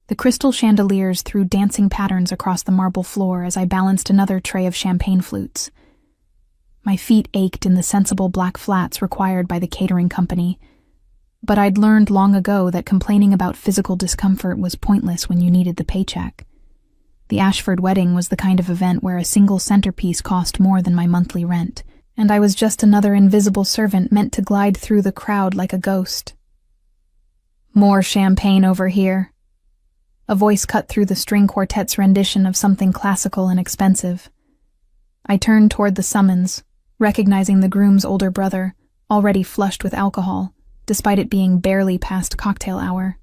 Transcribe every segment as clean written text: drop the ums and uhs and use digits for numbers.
The crystal chandeliers threw dancing patterns across the marble floor as I balanced another tray of champagne flutes. My feet ached in the sensible black flats required by the catering company, but I'd learned long ago that complaining about physical discomfort was pointless when you needed the paycheck. The Ashford wedding was the kind of event where a single centerpiece cost more than my monthly rent, and I was just another invisible servant meant to glide through the crowd like a ghost. "More champagne over here." A voice cut through the string quartet's rendition of something classical and expensive. I turned toward the summons, recognizing the groom's older brother, already flushed with alcohol, despite it being barely past cocktail hour.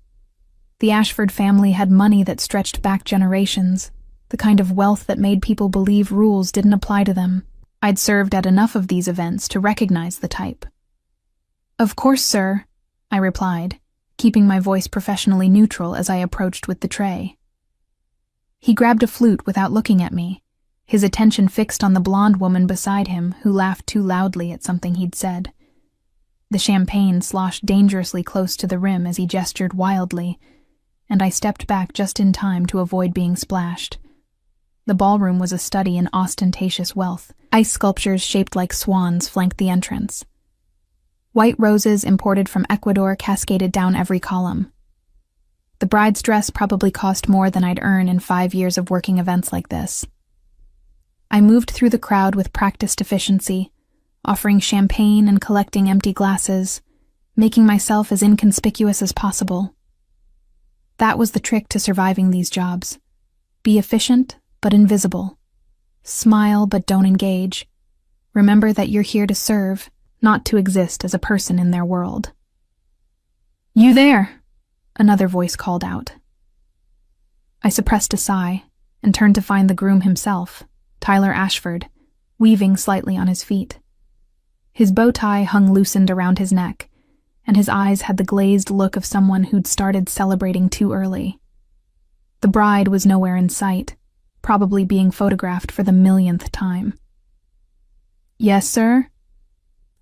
The Ashford family had money that stretched back generations, the kind of wealth that made people believe rules didn't apply to them. I'd served at enough of these events to recognize the type. "Of course, sir," I replied, keeping my voice professionally neutral as I approached with the tray. He grabbed a flute without looking at me, his attention fixed on the blonde woman beside him who laughed too loudly at something he'd said. The champagne sloshed dangerously close to the rim as he gestured wildly, and I stepped back just in time to avoid being splashed. The ballroom was a study in ostentatious wealth. Ice sculptures shaped like swans flanked the entrance. White roses imported from Ecuador cascaded down every column. The bride's dress probably cost more than I'd earn in 5 years of working events like this. I moved through the crowd with practiced efficiency, offering champagne and collecting empty glasses, making myself as inconspicuous as possible. That was the trick to surviving these jobs. Be efficient, but invisible. Smile, but don't engage. Remember that you're here to serve, not to exist as a person in their world. "You there!" another voice called out. I suppressed a sigh and turned to find the groom himself, Tyler Ashford, weaving slightly on his feet. His bow tie hung loosened around his neck, and his eyes had the glazed look of someone who'd started celebrating too early. The bride was nowhere in sight, probably being photographed for the millionth time. "Yes, sir?"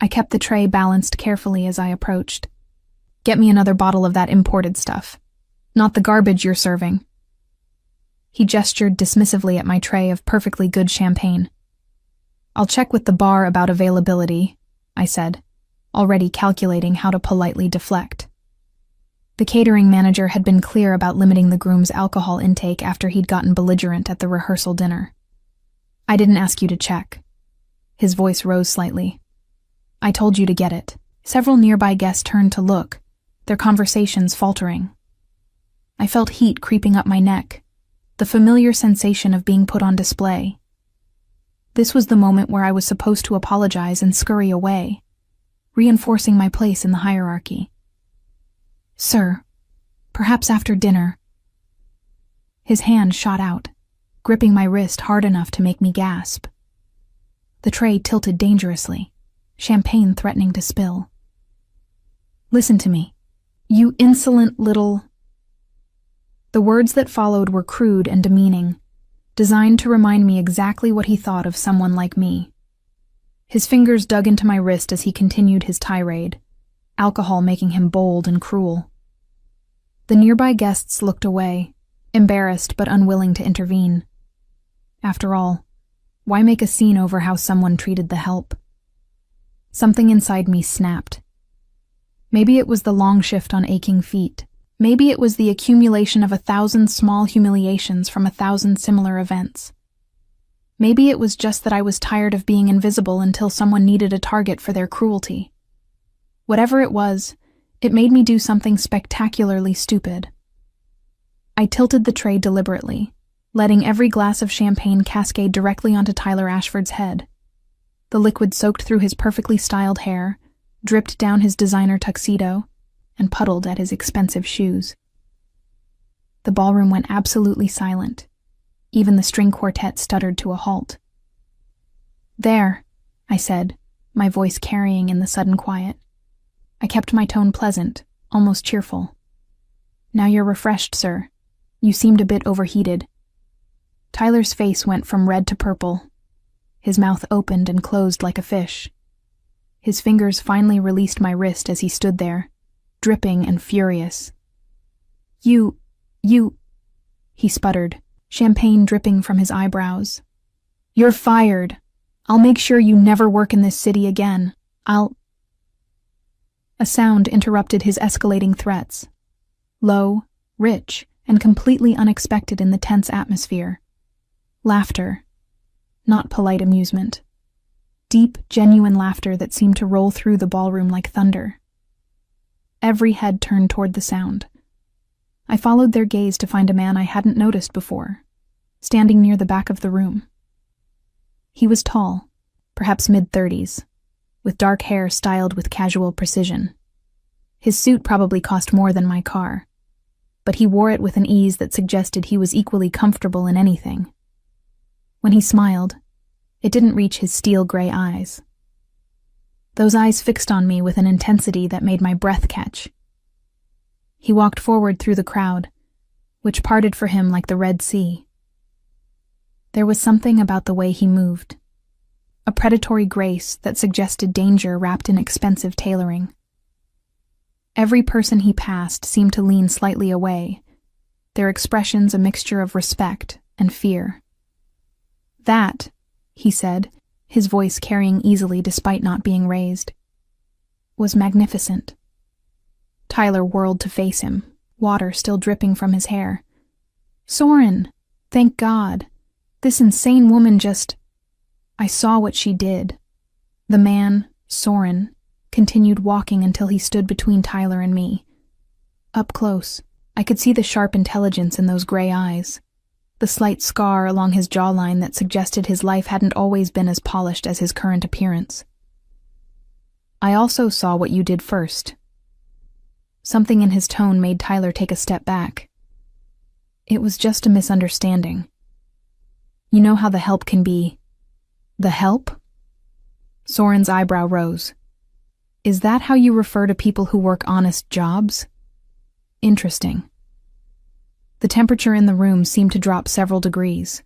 I kept the tray balanced carefully as I approached. "Get me another bottle of that imported stuff. Not the garbage you're serving." He gestured dismissively at my tray of perfectly good champagne. "I'll check with the bar about availability," I said, already calculating how to politely deflect. The catering manager had been clear about limiting the groom's alcohol intake after he'd gotten belligerent at the rehearsal dinner. "I didn't ask you to check." His voice rose slightly. "I told you to get it." Several nearby guests turned to look, their conversations faltering. I felt heat creeping up my neck, the familiar sensation of being put on display. This was the moment where I was supposed to apologize and scurry away, reinforcing my place in the hierarchy. "Sir, perhaps after dinner." His hand shot out, gripping my wrist hard enough to make me gasp. The tray tilted dangerously, champagne threatening to spill. "Listen to me, you insolent little—" The words that followed were crude and demeaning, designed to remind me exactly what he thought of someone like me. His fingers dug into my wrist as he continued his tirade, alcohol making him bold and cruel. The nearby guests looked away, embarrassed but unwilling to intervene. After all, why make a scene over how someone treated the help? Something inside me snapped. Maybe it was the long shift on aching feet. Maybe it was the accumulation of 1,000 small humiliations from 1,000 similar events. Maybe it was just that I was tired of being invisible until someone needed a target for their cruelty. Whatever it was, it made me do something spectacularly stupid. I tilted the tray deliberately, letting every glass of champagne cascade directly onto Tyler Ashford's head. The liquid soaked through his perfectly styled hair, dripped down his designer tuxedo, and puddled at his expensive shoes. The ballroom went absolutely silent. Even the string quartet stuttered to a halt. "There," I said, my voice carrying in the sudden quiet. I kept my tone pleasant, almost cheerful. "Now you're refreshed, sir. You seemed a bit overheated." Tyler's face went from red to purple. His mouth opened and closed like a fish. His fingers finally released my wrist as he stood there, dripping and furious. You, he sputtered, champagne dripping from his eyebrows. "You're fired. I'll make sure you never work in this city again. A sound interrupted his escalating threats. Low, rich, and completely unexpected in the tense atmosphere. Laughter. Not polite amusement. Deep, genuine laughter that seemed to roll through the ballroom like thunder. Every head turned toward the sound. I followed their gaze to find a man I hadn't noticed before, standing near the back of the room. He was tall, perhaps mid-30s, with dark hair styled with casual precision. His suit probably cost more than my car, but he wore it with an ease that suggested he was equally comfortable in anything. When he smiled, it didn't reach his steel-gray eyes. Those eyes fixed on me with an intensity that made my breath catch. He walked forward through the crowd, which parted for him like the Red Sea. There was something about the way he moved, a predatory grace that suggested danger wrapped in expensive tailoring. Every person he passed seemed to lean slightly away, their expressions a mixture of respect and fear. "That," he said, his voice carrying easily despite not being raised, "was magnificent." Tyler whirled to face him, water still dripping from his hair. "Soren, thank God. This insane woman just—" I saw what she did. The man, Soren, continued walking until he stood between Tyler and me. Up close, I could see the sharp intelligence in those gray eyes, the slight scar along his jawline that suggested his life hadn't always been as polished as his current appearance. "I also saw what you did first." Something in his tone made Tyler take a step back. "It was just a misunderstanding. You know how the help can be." "The help?" Soren's eyebrow rose. "Is that how you refer to people who work honest jobs? Interesting." The temperature in the room seemed to drop several degrees.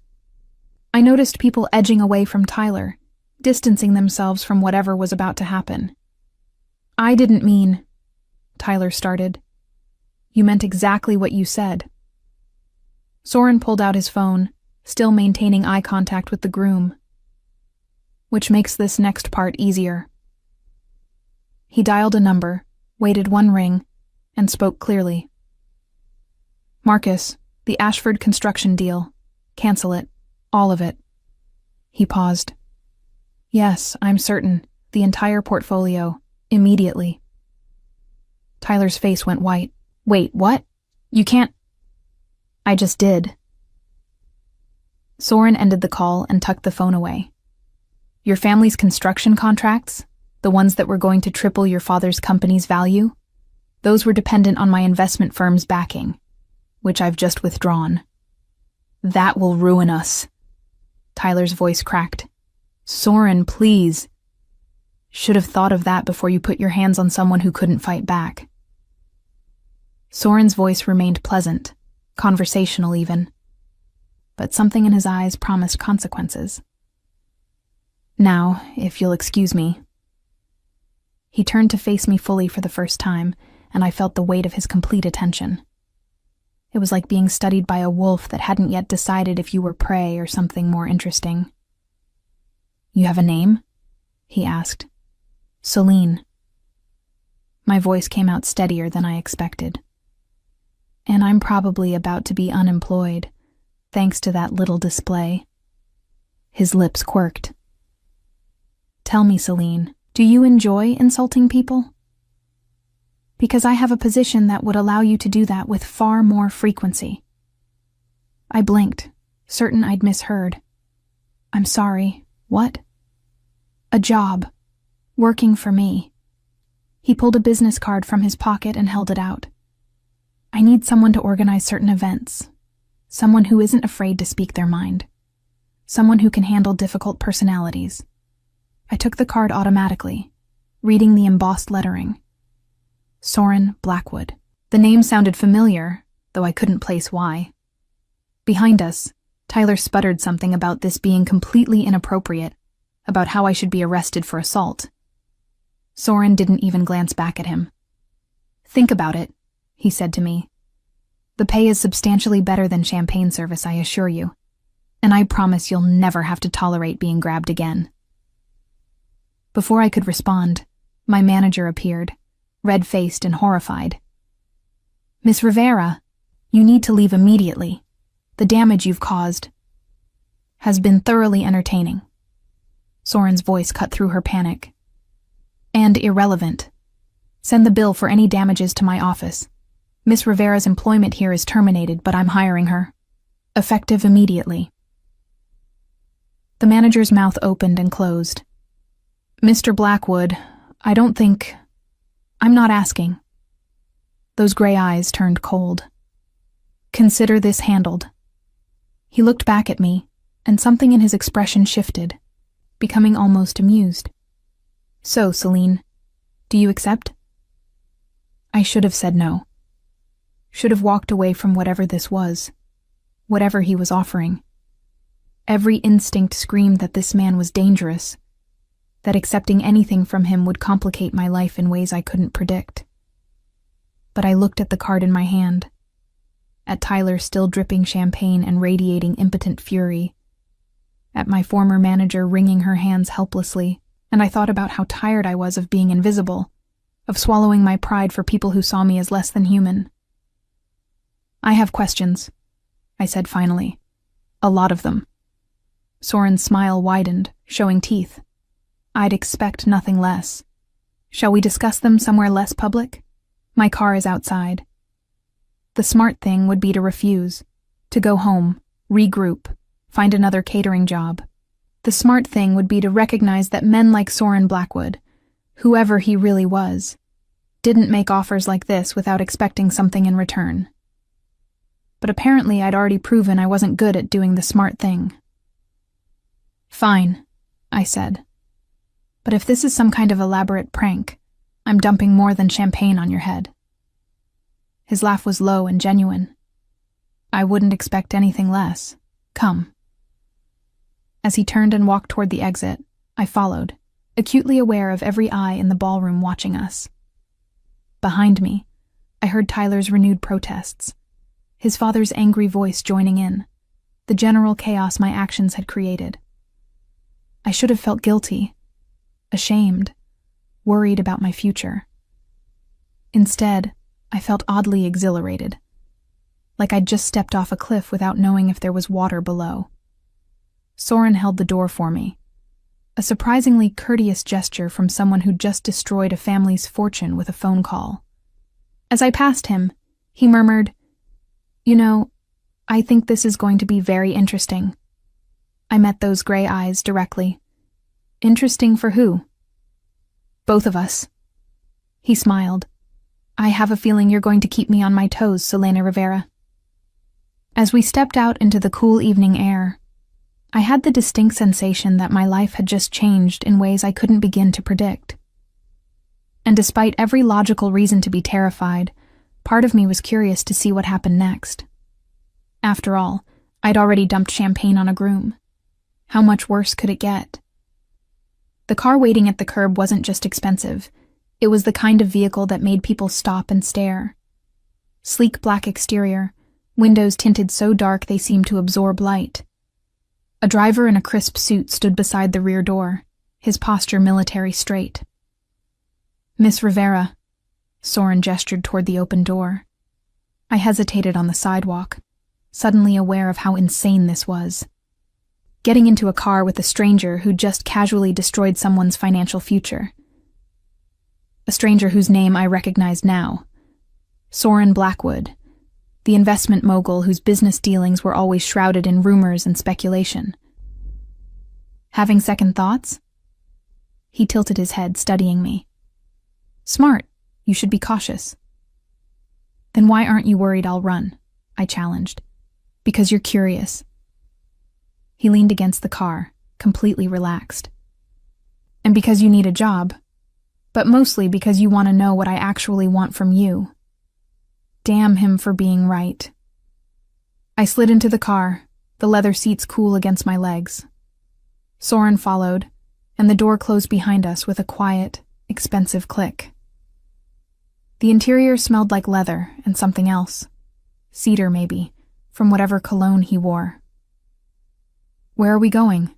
I noticed people edging away from Tyler, distancing themselves from whatever was about to happen. "I didn't mean—" Tyler started. "You meant exactly what you said." Soren pulled out his phone, still maintaining eye contact with the groom. "Which makes this next part easier." He dialed a number, waited one ring, and spoke clearly. "Marcus, the Ashford construction deal. Cancel it. All of it." He paused. "Yes, I'm certain. The entire portfolio. Immediately." Tyler's face went white. "Wait, what? You can't—" "I just did." Soren ended the call and tucked the phone away. "Your family's construction contracts, the ones that were going to triple your father's company's value, those were dependent on my investment firm's backing, which I've just withdrawn. That will ruin us." Tyler's voice cracked. "Soren, please. Should have thought of that before you put your hands on someone who couldn't fight back." Soren's voice remained pleasant, conversational even, but something in his eyes promised consequences. "Now, if you'll excuse me." He turned to face me fully for the first time, and I felt the weight of his complete attention. It was like being studied by a wolf that hadn't yet decided if you were prey or something more interesting. "You have a name?" he asked. "Celine." My voice came out steadier than I expected. "And I'm probably about to be unemployed, thanks to that little display." His lips quirked. "Tell me, Celine, do you enjoy insulting people? Because I have a position that would allow you to do that with far more frequency." I blinked, certain I'd misheard. "I'm sorry, what?" "A job. Working for me." He pulled a business card from his pocket and held it out. "I need someone to organize certain events. Someone who isn't afraid to speak their mind. Someone who can handle difficult personalities." I took the card automatically, reading the embossed lettering. Soren Blackwood. The name sounded familiar, though I couldn't place why. Behind us, Tyler sputtered something about this being completely inappropriate, about how I should be arrested for assault. Soren didn't even glance back at him. "Think about it," he said to me. "The The pay is substantially better than champagne service, I assure you. And I promise you'll never have to tolerate being grabbed again. Before I could respond, my manager appeared, red-faced and horrified. Miss Rivera, you need to leave immediately. The damage you've caused has been thoroughly entertaining. Soren's voice cut through her panic. And irrelevant. Send the bill for any damages to my office. Miss Rivera's employment here is terminated, but I'm hiring her. Effective immediately. The manager's mouth opened and closed. Mr. Blackwood, I don't think... I'm not asking. Those gray eyes turned cold. Consider this handled. He looked back at me, and something in his expression shifted, becoming almost amused. So, Celine, do you accept? I should have said no. Should have walked away from whatever this was, whatever he was offering. Every instinct screamed that this man was dangerous, that accepting anything from him would complicate my life in ways I couldn't predict. But I looked at the card in my hand, at Tyler still dripping champagne and radiating impotent fury, at my former manager wringing her hands helplessly, and I thought about how tired I was of being invisible, of swallowing my pride for people who saw me as less than human. I have questions, I said finally. A lot of them. Soren's smile widened, showing teeth. I'd expect nothing less. Shall we discuss them somewhere less public? My car is outside. The smart thing would be to refuse, to go home, regroup, find another catering job. The smart thing would be to recognize that men like Soren Blackwood, whoever he really was, didn't make offers like this without expecting something in return. But apparently I'd already proven I wasn't good at doing the smart thing. Fine, I said. But if this is some kind of elaborate prank, I'm dumping more than champagne on your head. His laugh was low and genuine. I wouldn't expect anything less. Come. As he turned and walked toward the exit, I followed, acutely aware of every eye in the ballroom watching us. Behind me, I heard Tyler's renewed protests, his father's angry voice joining in, the general chaos my actions had created. I should have felt guilty, ashamed, worried about my future. Instead, I felt oddly exhilarated, like I'd just stepped off a cliff without knowing if there was water below. Soren held the door for me, a surprisingly courteous gesture from someone who'd just destroyed a family's fortune with a phone call. As I passed him, he murmured, "You know, I think this is going to be very interesting." I met those gray eyes directly. Interesting for who? Both of us. He smiled. I have a feeling you're going to keep me on my toes, Selena Rivera. As we stepped out into the cool evening air, I had the distinct sensation that my life had just changed in ways I couldn't begin to predict. And despite every logical reason to be terrified, part of me was curious to see what happened next. After all, I'd already dumped champagne on a groom. How much worse could it get? The car waiting at the curb wasn't just expensive. It was the kind of vehicle that made people stop and stare. Sleek black exterior, windows tinted so dark they seemed to absorb light. A driver in a crisp suit stood beside the rear door, his posture military straight. Miss Rivera, Soren gestured toward the open door. I hesitated on the sidewalk, suddenly aware of how insane this was. Getting into a car with a stranger who just casually destroyed someone's financial future. A stranger whose name I recognized now. Soren Blackwood, the investment mogul whose business dealings were always shrouded in rumors and speculation. Having second thoughts? He tilted his head, studying me. Smart. You should be cautious. Then why aren't you worried I'll run? I challenged. Because you're curious. He leaned against the car, completely relaxed. And because you need a job, but mostly because you want to know what I actually want from you. Damn him for being right. I slid into the car, the leather seats cool against my legs. Soren followed, and the door closed behind us with a quiet, expensive click. The interior smelled like leather and something else. Cedar, maybe, from whatever cologne he wore. "Where are we going?"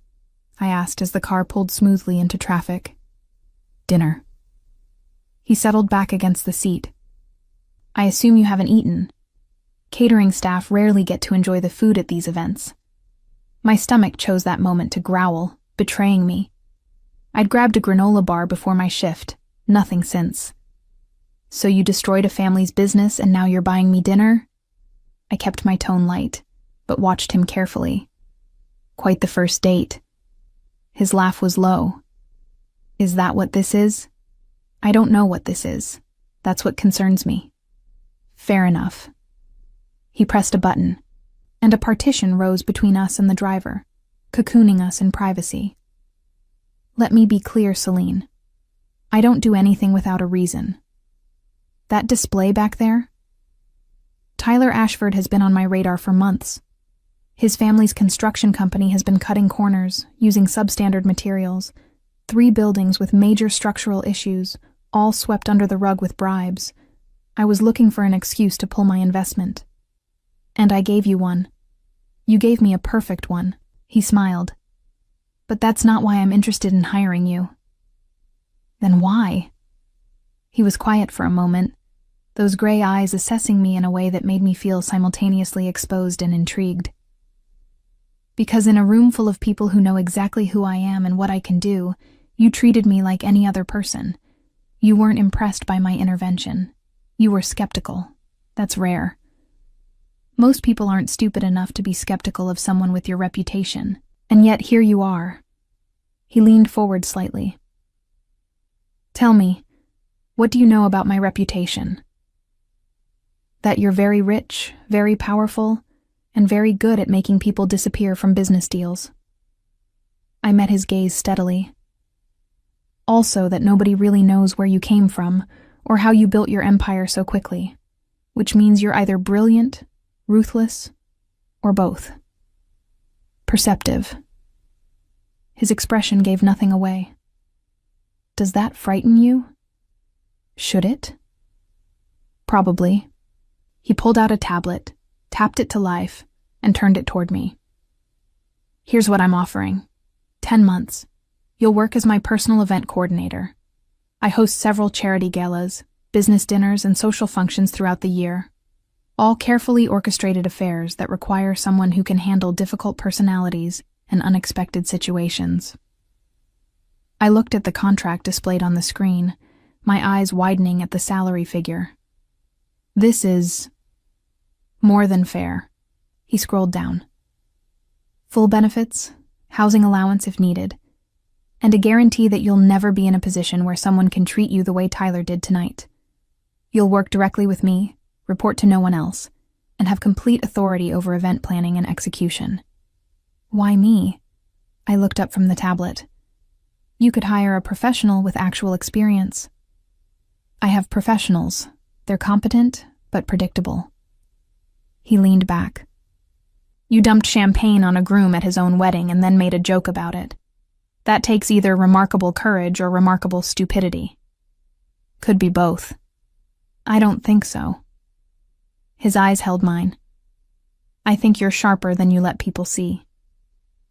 I asked as the car pulled smoothly into traffic. "Dinner." He settled back against the seat. "I assume you haven't eaten. Catering staff rarely get to enjoy the food at these events." My stomach chose that moment to growl, betraying me. I'd grabbed a granola bar before my shift, nothing since. "So you destroyed a family's business and now you're buying me dinner?" I kept my tone light, but watched him carefully. "Quite the first date." His laugh was low. "Is that what this is?" "I don't know what this is. That's what concerns me." "Fair enough." He pressed a button, and a partition rose between us and the driver, cocooning us in privacy. "Let me be clear, Celine. I don't do anything without a reason. That display back there? Tyler Ashford has been on my radar for months. His family's construction company has been cutting corners, using substandard materials. 3 buildings with major structural issues, all swept under the rug with bribes. I was looking for an excuse to pull my investment. And I gave you one. You gave me a perfect one." He smiled. "But that's not why I'm interested in hiring you." "Then why?" He was quiet for a moment, those gray eyes assessing me in a way that made me feel simultaneously exposed and intrigued. "Because in a room full of people who know exactly who I am and what I can do, you treated me like any other person. You weren't impressed by my intervention. You were skeptical. That's rare. Most people aren't stupid enough to be skeptical of someone with your reputation, and yet here you are." He leaned forward slightly. "Tell me, what do you know about my reputation?" "That you're very rich, very powerful, and very good at making people disappear from business deals." I met his gaze steadily. "Also that nobody really knows where you came from, or how you built your empire so quickly, which means you're either brilliant, ruthless, or both. Perceptive." His expression gave nothing away. "Does that frighten you?" "Should it?" "Probably." He pulled out a tablet, tapped it to life, and turned it toward me. "Here's what I'm offering. 10 months. You'll work as my personal event coordinator. I host several charity galas, business dinners, and social functions throughout the year. All carefully orchestrated affairs that require someone who can handle difficult personalities and unexpected situations." I looked at the contract displayed on the screen, my eyes widening at the salary figure. "This is more than fair." He scrolled down. "Full benefits, housing allowance if needed, and a guarantee that you'll never be in a position where someone can treat you the way Tyler did tonight. You'll work directly with me, report to no one else, and have complete authority over event planning and execution." "Why me?" I looked up from the tablet. "You could hire a professional with actual experience." "I have professionals. They're competent, but predictable." He leaned back. "You dumped champagne on a groom at his own wedding and then made a joke about it. That takes either remarkable courage or remarkable stupidity." "Could be both." "I don't think so." His eyes held mine. "I think you're sharper than you let people see.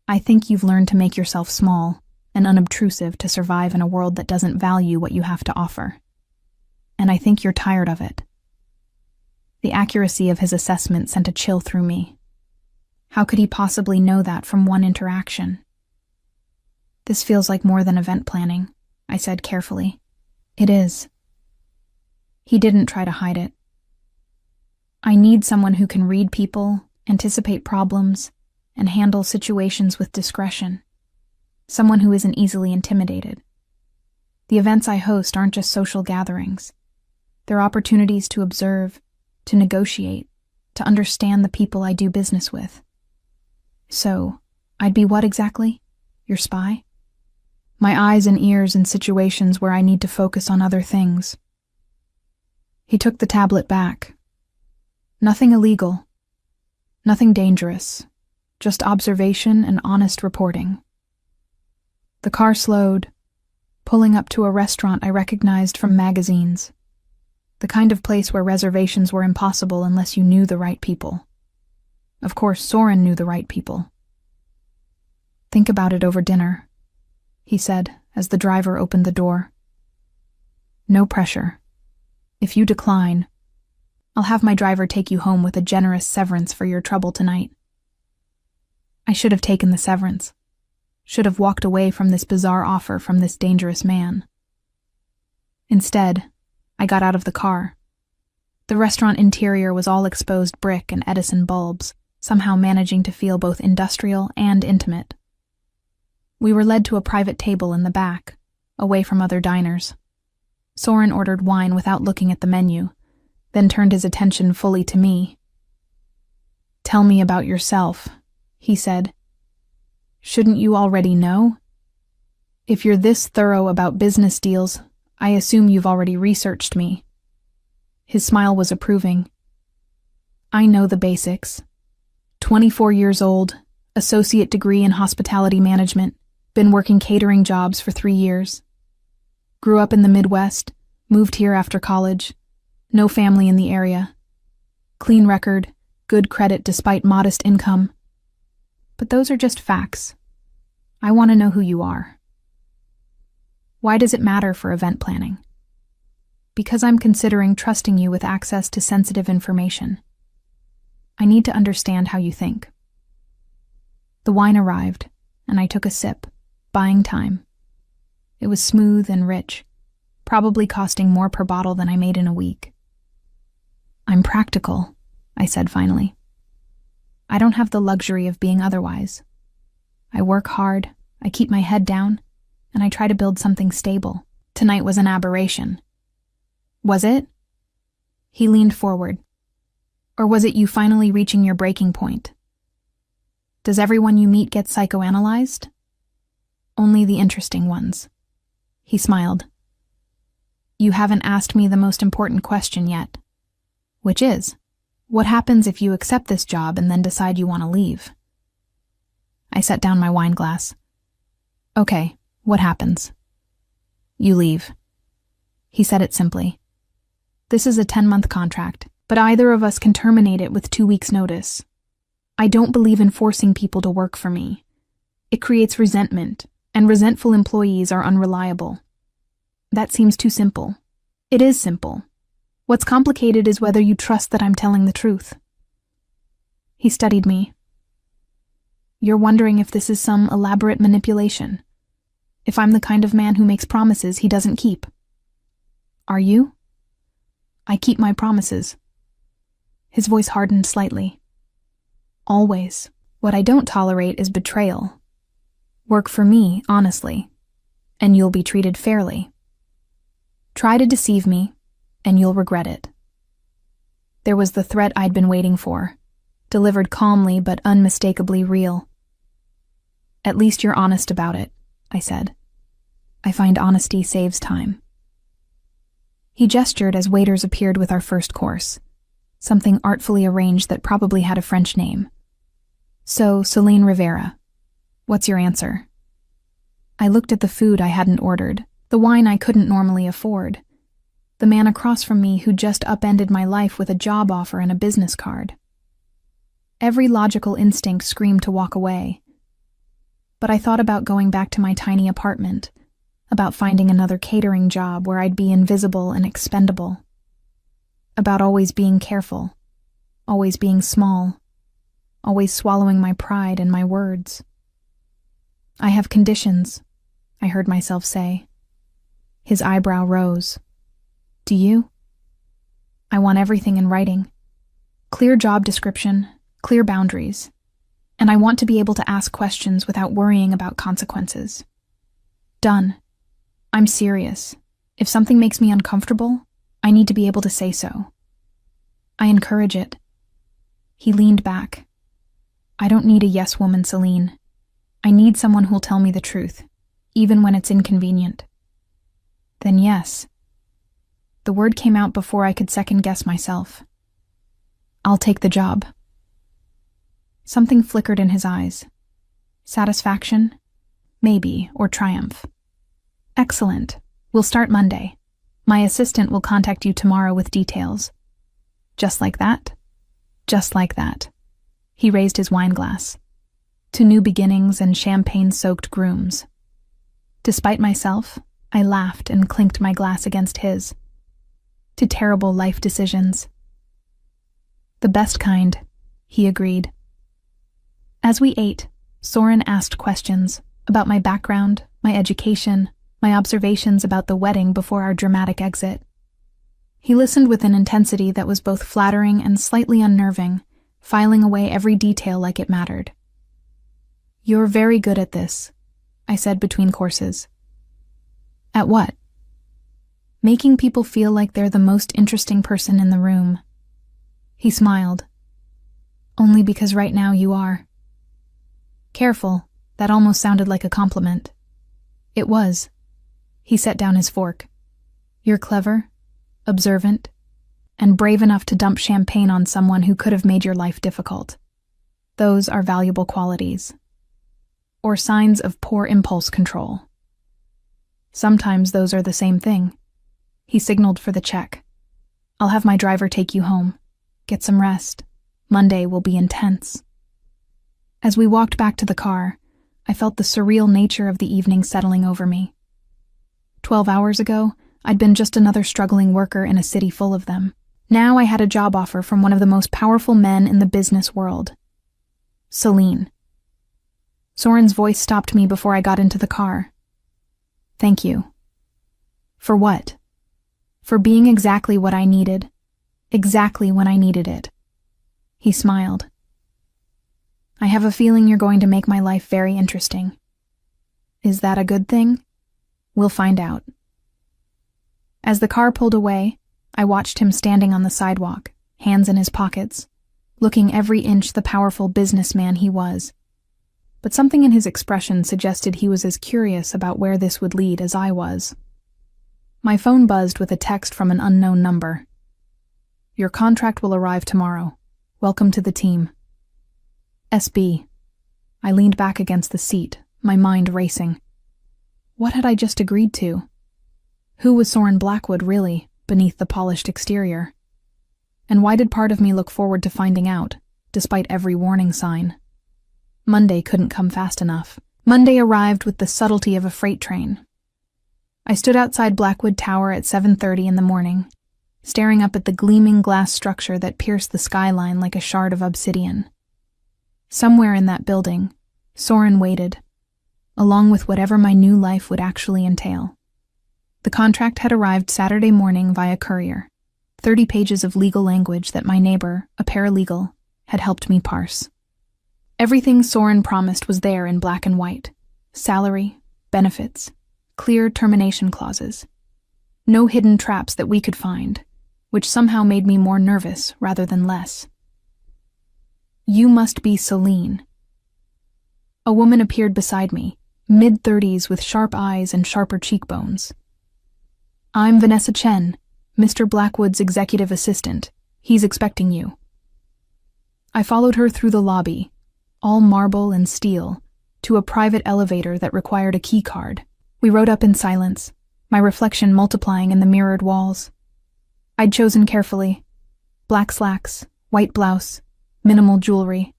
I think you've learned to make yourself small and unobtrusive to survive in a world that doesn't value what you have to offer. And I think you're tired of it." The accuracy of his assessment sent a chill through me. How could he possibly know that from one interaction? "This feels like more than event planning," I said carefully. "It is." He didn't try to hide it. "I need someone who can read people, anticipate problems, and handle situations with discretion. Someone who isn't easily intimidated. The events I host aren't just social gatherings. They're opportunities to observe, to negotiate, to understand the people I do business with." "So, I'd be what exactly? Your spy?" "My eyes and ears in situations where I need to focus on other things." He took the tablet back. "Nothing illegal. Nothing dangerous. Just observation and honest reporting." The car slowed, pulling up to a restaurant I recognized from magazines. The kind of place where reservations were impossible unless you knew the right people. Of course, Soren knew the right people. "Think about it over dinner," he said as the driver opened the door. "No pressure. If you decline, I'll have my driver take you home with a generous severance for your trouble tonight." I should have taken the severance. Should have walked away from this bizarre offer from this dangerous man. Instead, I got out of the car. The restaurant interior was all exposed brick and Edison bulbs, somehow managing to feel both industrial and intimate. We were led to a private table in the back, away from other diners. Soren ordered wine without looking at the menu, then turned his attention fully to me. "Tell me about yourself," he said. "Shouldn't you already know? If you're this thorough about business deals, I assume you've already researched me." His smile was approving. "I know the basics. 24 years old, associate degree in hospitality management, been working catering jobs for 3 years. Grew up in the Midwest, moved here after college, no family in the area. Clean record, good credit despite modest income. But those are just facts. I want to know who you are." "Why does it matter for event planning?" "Because I'm considering trusting you with access to sensitive information. I need to understand how you think." The wine arrived, and I took a sip, buying time. It was smooth and rich, probably costing more per bottle than I made in a week. "I'm practical," I said finally. "I don't have the luxury of being otherwise. I work hard, I keep my head down, and I try to build something stable. Tonight was an aberration." "Was it?" He leaned forward. "Or was it you finally reaching your breaking point? Does everyone you meet get psychoanalyzed?" "Only the interesting ones." He smiled. "You haven't asked me the most important question yet. Which is, what happens if you accept this job and then decide you want to leave?" I set down my wine glass. "Okay, what happens?" "You leave." He said it simply. "This is a 10-month contract, but either of us can terminate it with 2 weeks' notice. I don't believe in forcing people to work for me. It creates resentment, and resentful employees are unreliable. That seems too simple. It is simple. What's complicated is whether you trust that I'm telling the truth." He studied me. "You're wondering if this is some elaborate manipulation? If I'm the kind of man who makes promises he doesn't keep? Are you?" "I keep my promises." His voice hardened slightly. "Always. What I don't tolerate is betrayal. Work for me, honestly, and you'll be treated fairly. Try to deceive me, and you'll regret it." There was the threat I'd been waiting for, delivered calmly but unmistakably real. "At least you're honest about it," I said. "I find honesty saves time." He gestured as waiters appeared with our first course, something artfully arranged that probably had a French name. "So, Celine Rivera, what's your answer?" I looked at the food I hadn't ordered, the wine I couldn't normally afford, the man across from me who just upended my life with a job offer and a business card. Every logical instinct screamed to walk away. But I thought about going back to my tiny apartment, about finding another catering job where I'd be invisible and expendable, about always being careful, always being small, always swallowing my pride and my words. "I have conditions," I heard myself say. His eyebrow rose. "Do you?" "I want everything in writing. Clear job description, clear boundaries. And I want to be able to ask questions without worrying about consequences." "Done. I'm serious. If something makes me uncomfortable, I need to be able to say so." "I encourage it." He leaned back. "I don't need a yes woman, Celine. I need someone who'll tell me the truth, even when it's inconvenient." "Then yes." The word came out before I could second-guess myself. "I'll take the job." Something flickered in his eyes. Satisfaction? Maybe, or triumph. "Excellent. We'll start Monday. My assistant will contact you tomorrow with details. Just like that? Just like that. He raised his wine glass. To new beginnings and champagne-soaked grooms. Despite myself, I laughed and clinked my glass against his. To terrible life decisions. The best kind, he agreed. As we ate, Soren asked questions about my background, my education, my observations about the wedding before our dramatic exit. He listened with an intensity that was both flattering and slightly unnerving, filing away every detail like it mattered. "You're very good at this," I said between courses. "At what?" "Making people feel like they're the most interesting person in the room." He smiled. "Only because right now you are." Careful, that almost sounded like a compliment. It was. He set down his fork. "You're clever, observant, and brave enough to dump champagne on someone who could have made your life difficult. Those are valuable qualities. Or signs of poor impulse control. Sometimes those are the same thing." He signaled for the check. "I'll have my driver take you home. Get some rest. Monday will be intense." As we walked back to the car, I felt the surreal nature of the evening settling over me. 12 hours ago, I'd been just another struggling worker in a city full of them. Now I had a job offer from one of the most powerful men in the business world. Celine. Soren's voice stopped me before I got into the car. "Thank you." "For what?" "For being exactly what I needed. Exactly when I needed it." He smiled. "I have a feeling you're going to make my life very interesting." "Is that a good thing?" "We'll find out." As the car pulled away, I watched him standing on the sidewalk, hands in his pockets, looking every inch the powerful businessman he was. But something in his expression suggested he was as curious about where this would lead as I was. My phone buzzed with a text from an unknown number. "Your contract will arrive tomorrow. Welcome to the team. SB." I leaned back against the seat, my mind racing. What had I just agreed to? Who was Soren Blackwood really, beneath the polished exterior? And why did part of me look forward to finding out, despite every warning sign? Monday couldn't come fast enough. Monday arrived with the subtlety of a freight train. I stood outside Blackwood Tower at 7:30 in the morning, staring up at the gleaming glass structure that pierced the skyline like a shard of obsidian. Somewhere in that building, Soren waited, along with whatever my new life would actually entail. The contract had arrived Saturday morning via courier, 30 pages of legal language that my neighbor, a paralegal, had helped me parse. Everything Soren promised was there in black and white. Salary, benefits, clear termination clauses. No hidden traps that we could find, which somehow made me more nervous rather than less. "You must be Celine." A woman appeared beside me, mid-30s with sharp eyes and sharper cheekbones. "I'm Vanessa Chen, Mr. Blackwood's executive assistant. He's expecting you." I followed her through the lobby, all marble and steel, to a private elevator that required a key card. We rode up in silence, my reflection multiplying in the mirrored walls. I'd chosen carefully. Black slacks, white blouse, minimal jewelry.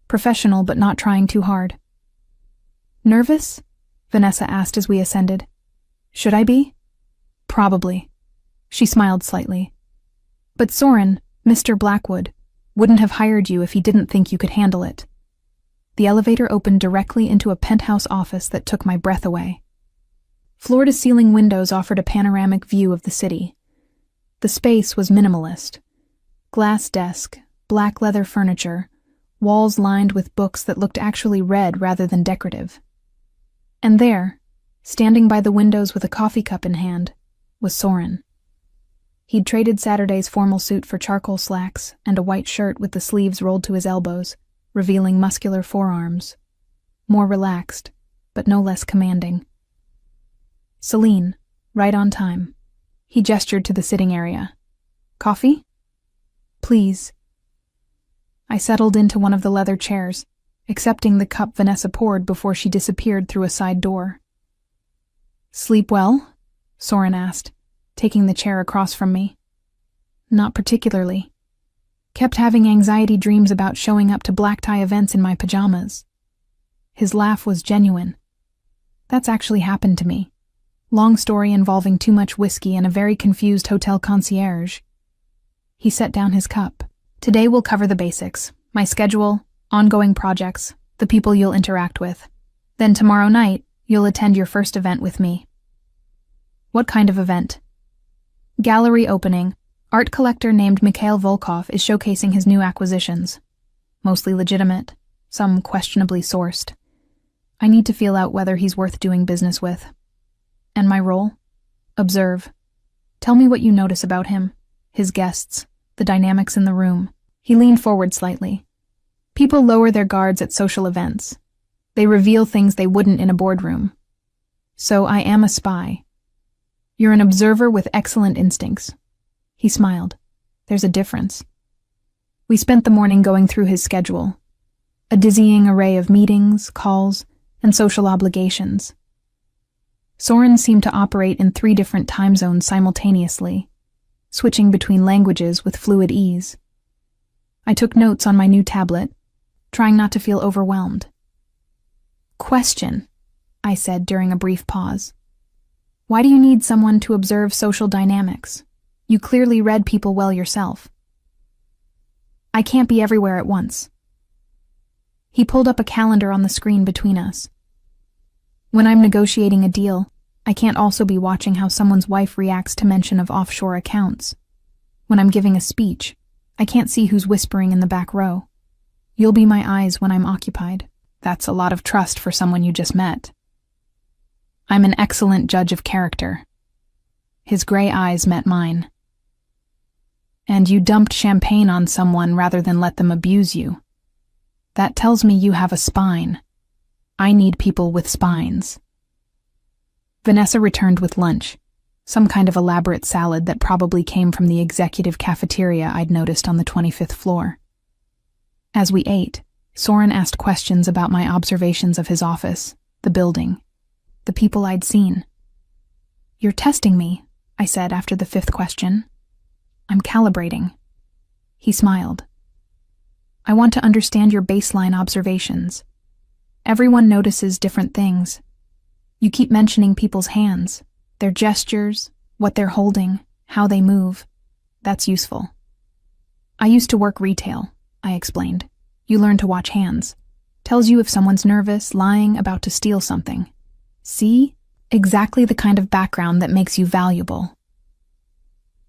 Professional but not trying too hard. "Nervous?" Vanessa asked as we ascended. "Should I be?" "Probably." She smiled slightly. "But Soren, Mr. Blackwood, wouldn't have hired you if he didn't think you could handle it." The elevator opened directly into a penthouse office that took my breath away. Floor-to-ceiling windows offered a panoramic view of the city. The space was minimalist. Glass desk, black leather furniture, walls lined with books that looked actually read rather than decorative. And there, standing by the windows with a coffee cup in hand, was Soren. He'd traded Saturday's formal suit for charcoal slacks and a white shirt with the sleeves rolled to his elbows, revealing muscular forearms. More relaxed, but no less commanding. "Celine, right on time." He gestured to the sitting area. "Coffee?" "Please." I settled into one of the leather chairs, accepting the cup Vanessa poured before she disappeared through a side door. "Sleep well?" Soren asked, taking the chair across from me. Not particularly. Kept having anxiety dreams about showing up to black tie events in my pajamas. His laugh was genuine. That's actually happened to me. Long story involving too much whiskey and a very confused hotel concierge. He set down his cup. Today we'll cover the basics, my schedule, ongoing projects, the people you'll interact with. Then tomorrow night, you'll attend your first event with me. What kind of event? Gallery opening. Art collector named Mikhail Volkov is showcasing his new acquisitions. Mostly legitimate, some questionably sourced. I need to feel out whether he's worth doing business with. And my role? Observe. Tell me what you notice about him, his guests, the dynamics in the room. He leaned forward slightly. People lower their guards at social events. They reveal things they wouldn't in a boardroom. So I am a spy. You're an observer with excellent instincts. He smiled. There's a difference. We spent the morning going through his schedule. A dizzying array of meetings, calls, and social obligations. Soren seemed to operate in 3 different time zones simultaneously, switching between languages with fluid ease. I took notes on my new tablet, trying not to feel overwhelmed. Question, I said during a brief pause. Why do you need someone to observe social dynamics? You clearly read people well yourself. I can't be everywhere at once. He pulled up a calendar on the screen between us. When I'm negotiating a deal, I can't also be watching how someone's wife reacts to mention of offshore accounts. When I'm giving a speech, I can't see who's whispering in the back row. You'll be my eyes when I'm occupied. That's a lot of trust for someone you just met. I'm an excellent judge of character. His gray eyes met mine. And you dumped champagne on someone rather than let them abuse you. That tells me you have a spine. I need people with spines. Vanessa returned with lunch, some kind of elaborate salad that probably came from the executive cafeteria I'd noticed on the 25th floor. As we ate, Soren asked questions about my observations of his office, the building, the people I'd seen. You're testing me, I said after the 5th question. I'm calibrating. He smiled. I want to understand your baseline observations. Everyone notices different things. You keep mentioning people's hands, their gestures, what they're holding, how they move. That's useful. I used to work retail, I explained. You learn to watch hands. Tells you if someone's nervous, lying, about to steal something. See? Exactly the kind of background that makes you valuable.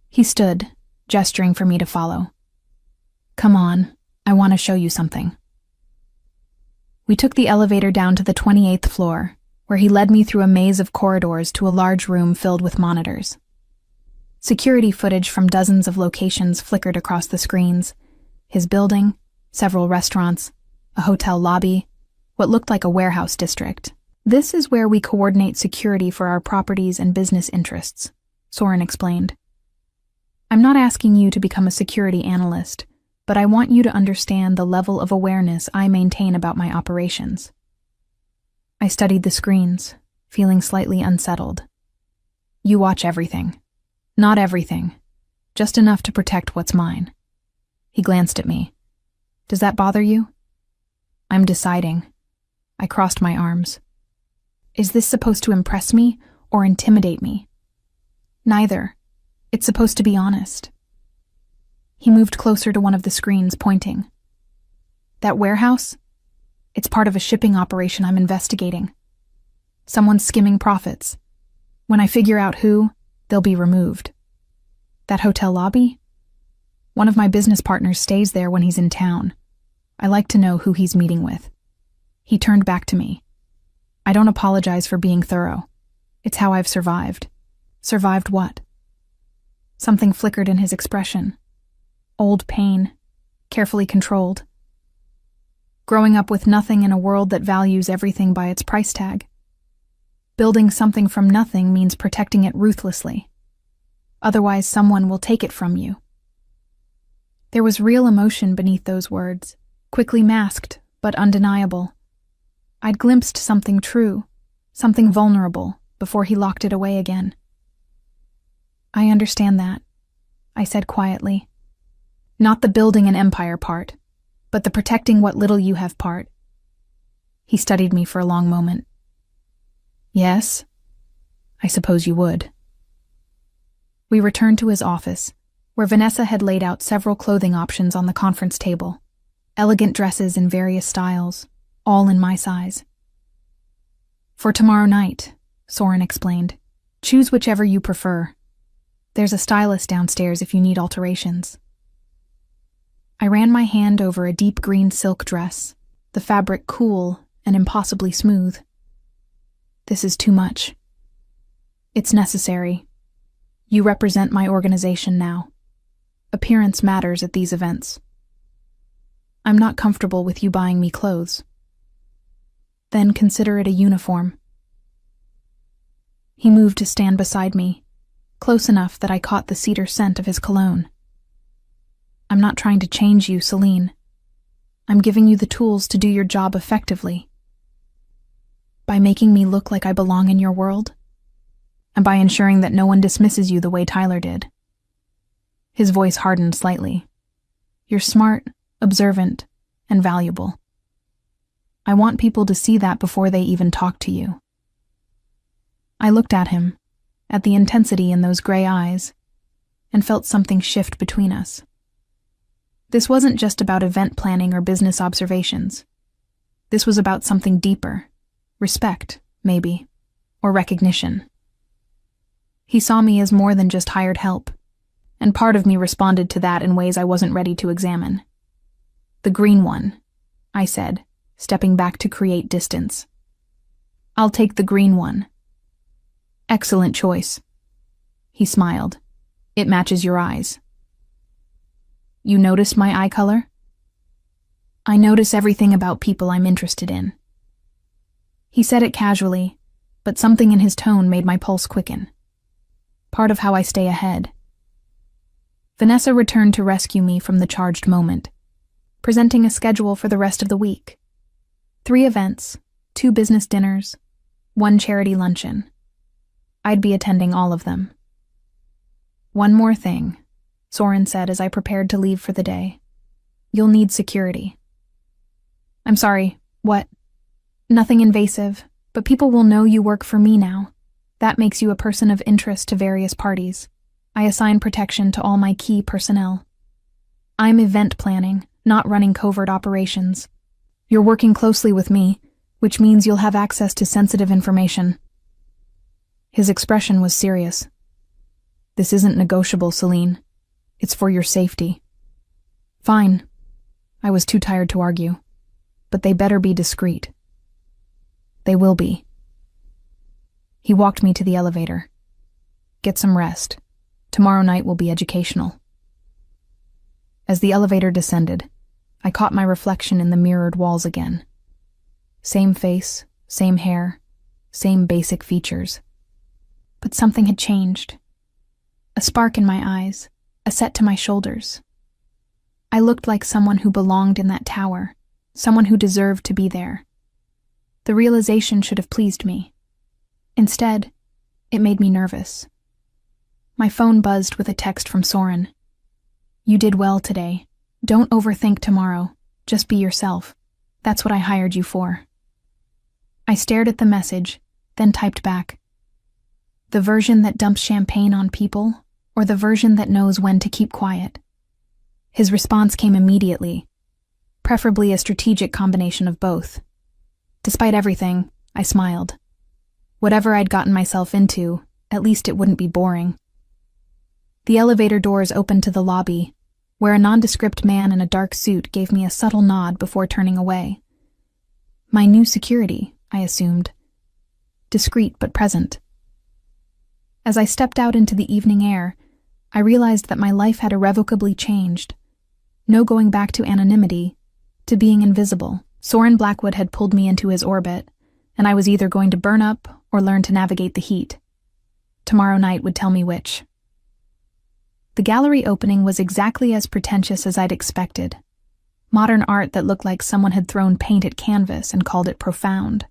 He stood, gesturing for me to follow. Come on, I want to show you something. We took the elevator down to the 28th floor, where he led me through a maze of corridors to a large room filled with monitors. Security footage from dozens of locations flickered across the screens. His building, several restaurants, a hotel lobby, what looked like a warehouse district. This is where we coordinate security for our properties and business interests, Soren explained. I'm not asking you to become a security analyst, but I want you to understand the level of awareness I maintain about my operations. I studied the screens, feeling slightly unsettled. You watch everything. Not everything. Just enough to protect what's mine. He glanced at me. Does that bother you? I'm deciding. I crossed my arms. Is this supposed to impress me or intimidate me? Neither. It's supposed to be honest. He moved closer to one of the screens, pointing. That warehouse? It's part of a shipping operation I'm investigating. Someone's skimming profits. When I figure out who, they'll be removed. That hotel lobby? One of my business partners stays there when he's in town. I like to know who he's meeting with. He turned back to me. I don't apologize for being thorough. It's how I've survived. Survived what? Something flickered in his expression. Old pain, carefully controlled. Growing up with nothing in a world that values everything by its price tag. Building something from nothing means protecting it ruthlessly. Otherwise, someone will take it from you. There was real emotion beneath those words, quickly masked, but undeniable. I'd glimpsed something true, something vulnerable, before he locked it away again. I understand that, I said quietly. Not the building an empire part, but the protecting what little you have part. He studied me for a long moment. Yes, I suppose you would. We returned to his office, where Vanessa had laid out several clothing options on the conference table. Elegant dresses in various styles, all in my size. For tomorrow night, Soren explained, choose whichever you prefer. There's a stylist downstairs if you need alterations. I ran my hand over a deep green silk dress, the fabric cool and impossibly smooth. This is too much. It's necessary. You represent my organization now. Appearance matters at these events. I'm not comfortable with you buying me clothes. Then consider it a uniform. He moved to stand beside me, close enough that I caught the cedar scent of his cologne. I'm not trying to change you, Celine. I'm giving you the tools to do your job effectively. By making me look like I belong in your world, and by ensuring that no one dismisses you the way Tyler did. His voice hardened slightly. You're smart, observant, and valuable. I want people to see that before they even talk to you. I looked at him, at the intensity in those gray eyes, and felt something shift between us. This wasn't just about event planning or business observations. This was about something deeper. Respect, maybe, or recognition. He saw me as more than just hired help, and part of me responded to that in ways I wasn't ready to examine. The green one, I said, stepping back to create distance. I'll take the green one. Excellent choice. He smiled. It matches your eyes. You notice my eye color? I notice everything about people I'm interested in. He said it casually, but something in his tone made my pulse quicken. Part of how I stay ahead. Vanessa returned to rescue me from the charged moment, presenting a schedule for the rest of the week. 3 events, 2 business dinners, 1 charity luncheon. I'd be attending all of them. One more thing, Soren said as I prepared to leave for the day. You'll need security. I'm sorry, what? Nothing invasive, but people will know you work for me now. That makes you a person of interest to various parties. I assign protection to all my key personnel. I'm event planning, not running covert operations. You're working closely with me, which means you'll have access to sensitive information. His expression was serious. This isn't negotiable, Celine. It's for your safety. Fine. I was too tired to argue. But they better be discreet. They will be. He walked me to the elevator. Get some rest. Tomorrow night will be educational. As the elevator descended, I caught my reflection in the mirrored walls again. Same face, same hair, same basic features. But something had changed. A spark in my eyes, a set to my shoulders. I looked like someone who belonged in that tower, someone who deserved to be there. The realization should have pleased me. Instead, it made me nervous. My phone buzzed with a text from Soren. You did well today. Don't overthink tomorrow. Just be yourself. That's what I hired you for. I stared at the message, then typed back. The version that dumps champagne on people, or the version that knows when to keep quiet? His response came immediately, preferably a strategic combination of both. Despite everything, I smiled. Whatever I'd gotten myself into, at least it wouldn't be boring. The elevator doors opened to the lobby, where a nondescript man in a dark suit gave me a subtle nod before turning away. My new security, I assumed. Discreet but present. As I stepped out into the evening air, I realized that my life had irrevocably changed. No going back to anonymity, to being invisible. Soren Blackwood had pulled me into his orbit, and I was either going to burn up or learn to navigate the heat. Tomorrow night would tell me which. The gallery opening was exactly as pretentious as I'd expected. Modern art that looked like someone had thrown paint at canvas and called it profound.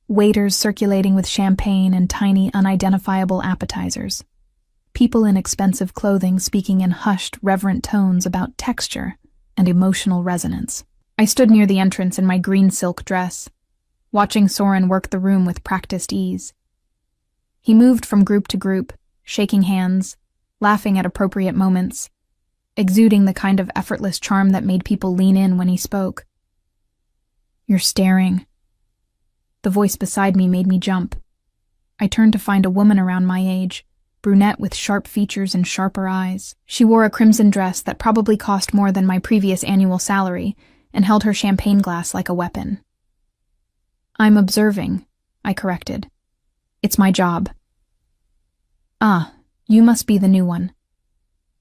Waiters circulating with champagne and tiny, unidentifiable appetizers. People in expensive clothing speaking in hushed, reverent tones about texture and emotional resonance. I stood near the entrance in my green silk dress, watching Soren work the room with practiced ease. He moved from group to group, shaking hands, laughing at appropriate moments, exuding the kind of effortless charm that made people lean in when he spoke. "You're staring." The voice beside me made me jump. I turned to find a woman around my age, brunette with sharp features and sharper eyes. She wore a crimson dress that probably cost more than my previous annual salary and held her champagne glass like a weapon. "I'm observing," I corrected. "It's my job." "Ah, you must be the new one."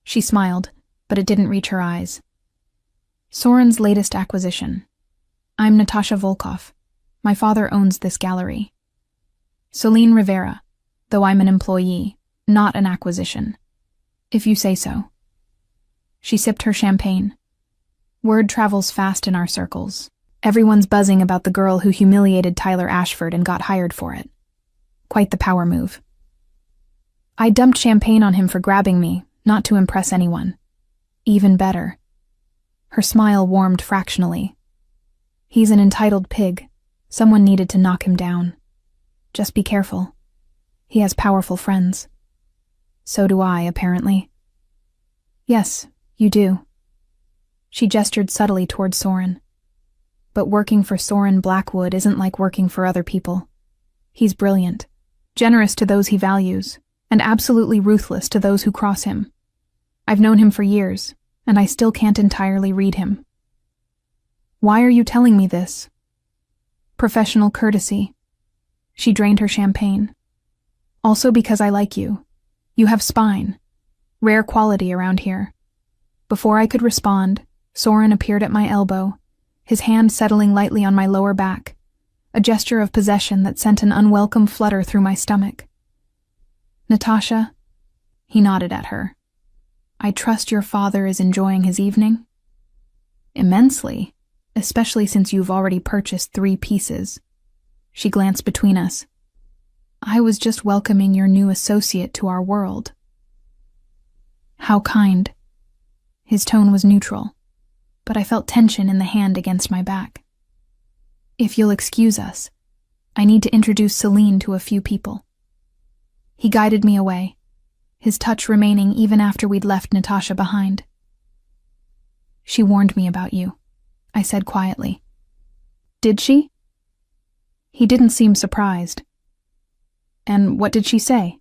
She smiled, but it didn't reach her eyes. "Soren's latest acquisition. I'm Natasha Volkov. My father owns this gallery. Celine Rivera, though I'm an employee, not an acquisition. If you say so." She sipped her champagne. Word travels fast in our circles. Everyone's buzzing about the girl who humiliated Tyler Ashford and got hired for it. Quite the power move. I dumped champagne on him for grabbing me, not to impress anyone. Even better. Her smile warmed fractionally. He's an entitled pig. Someone needed to knock him down. Just be careful. He has powerful friends. So do I, apparently. Yes, you do. She gestured subtly toward Soren. But working for Soren Blackwood isn't like working for other people. He's brilliant, generous to those he values, and absolutely ruthless to those who cross him. I've known him for years, and I still can't entirely read him. Why are you telling me this? Professional courtesy. She drained her champagne. Also because I like you. You have spine. Rare quality around here. Before I could respond, Soren appeared at my elbow, his hand settling lightly on my lower back, a gesture of possession that sent an unwelcome flutter through my stomach. "Natasha?" He nodded at her. "I trust your father is enjoying his evening?" "Immensely, especially since you've already purchased 3 pieces." She glanced between us. "I was just welcoming your new associate to our world." "How kind." His tone was neutral, but I felt tension in the hand against my back. "If you'll excuse us, I need to introduce Celine to a few people." He guided me away, his touch remaining even after we'd left Natasha behind. "She warned me about you," I said quietly. "Did she?" He didn't seem surprised. "And what did she say?"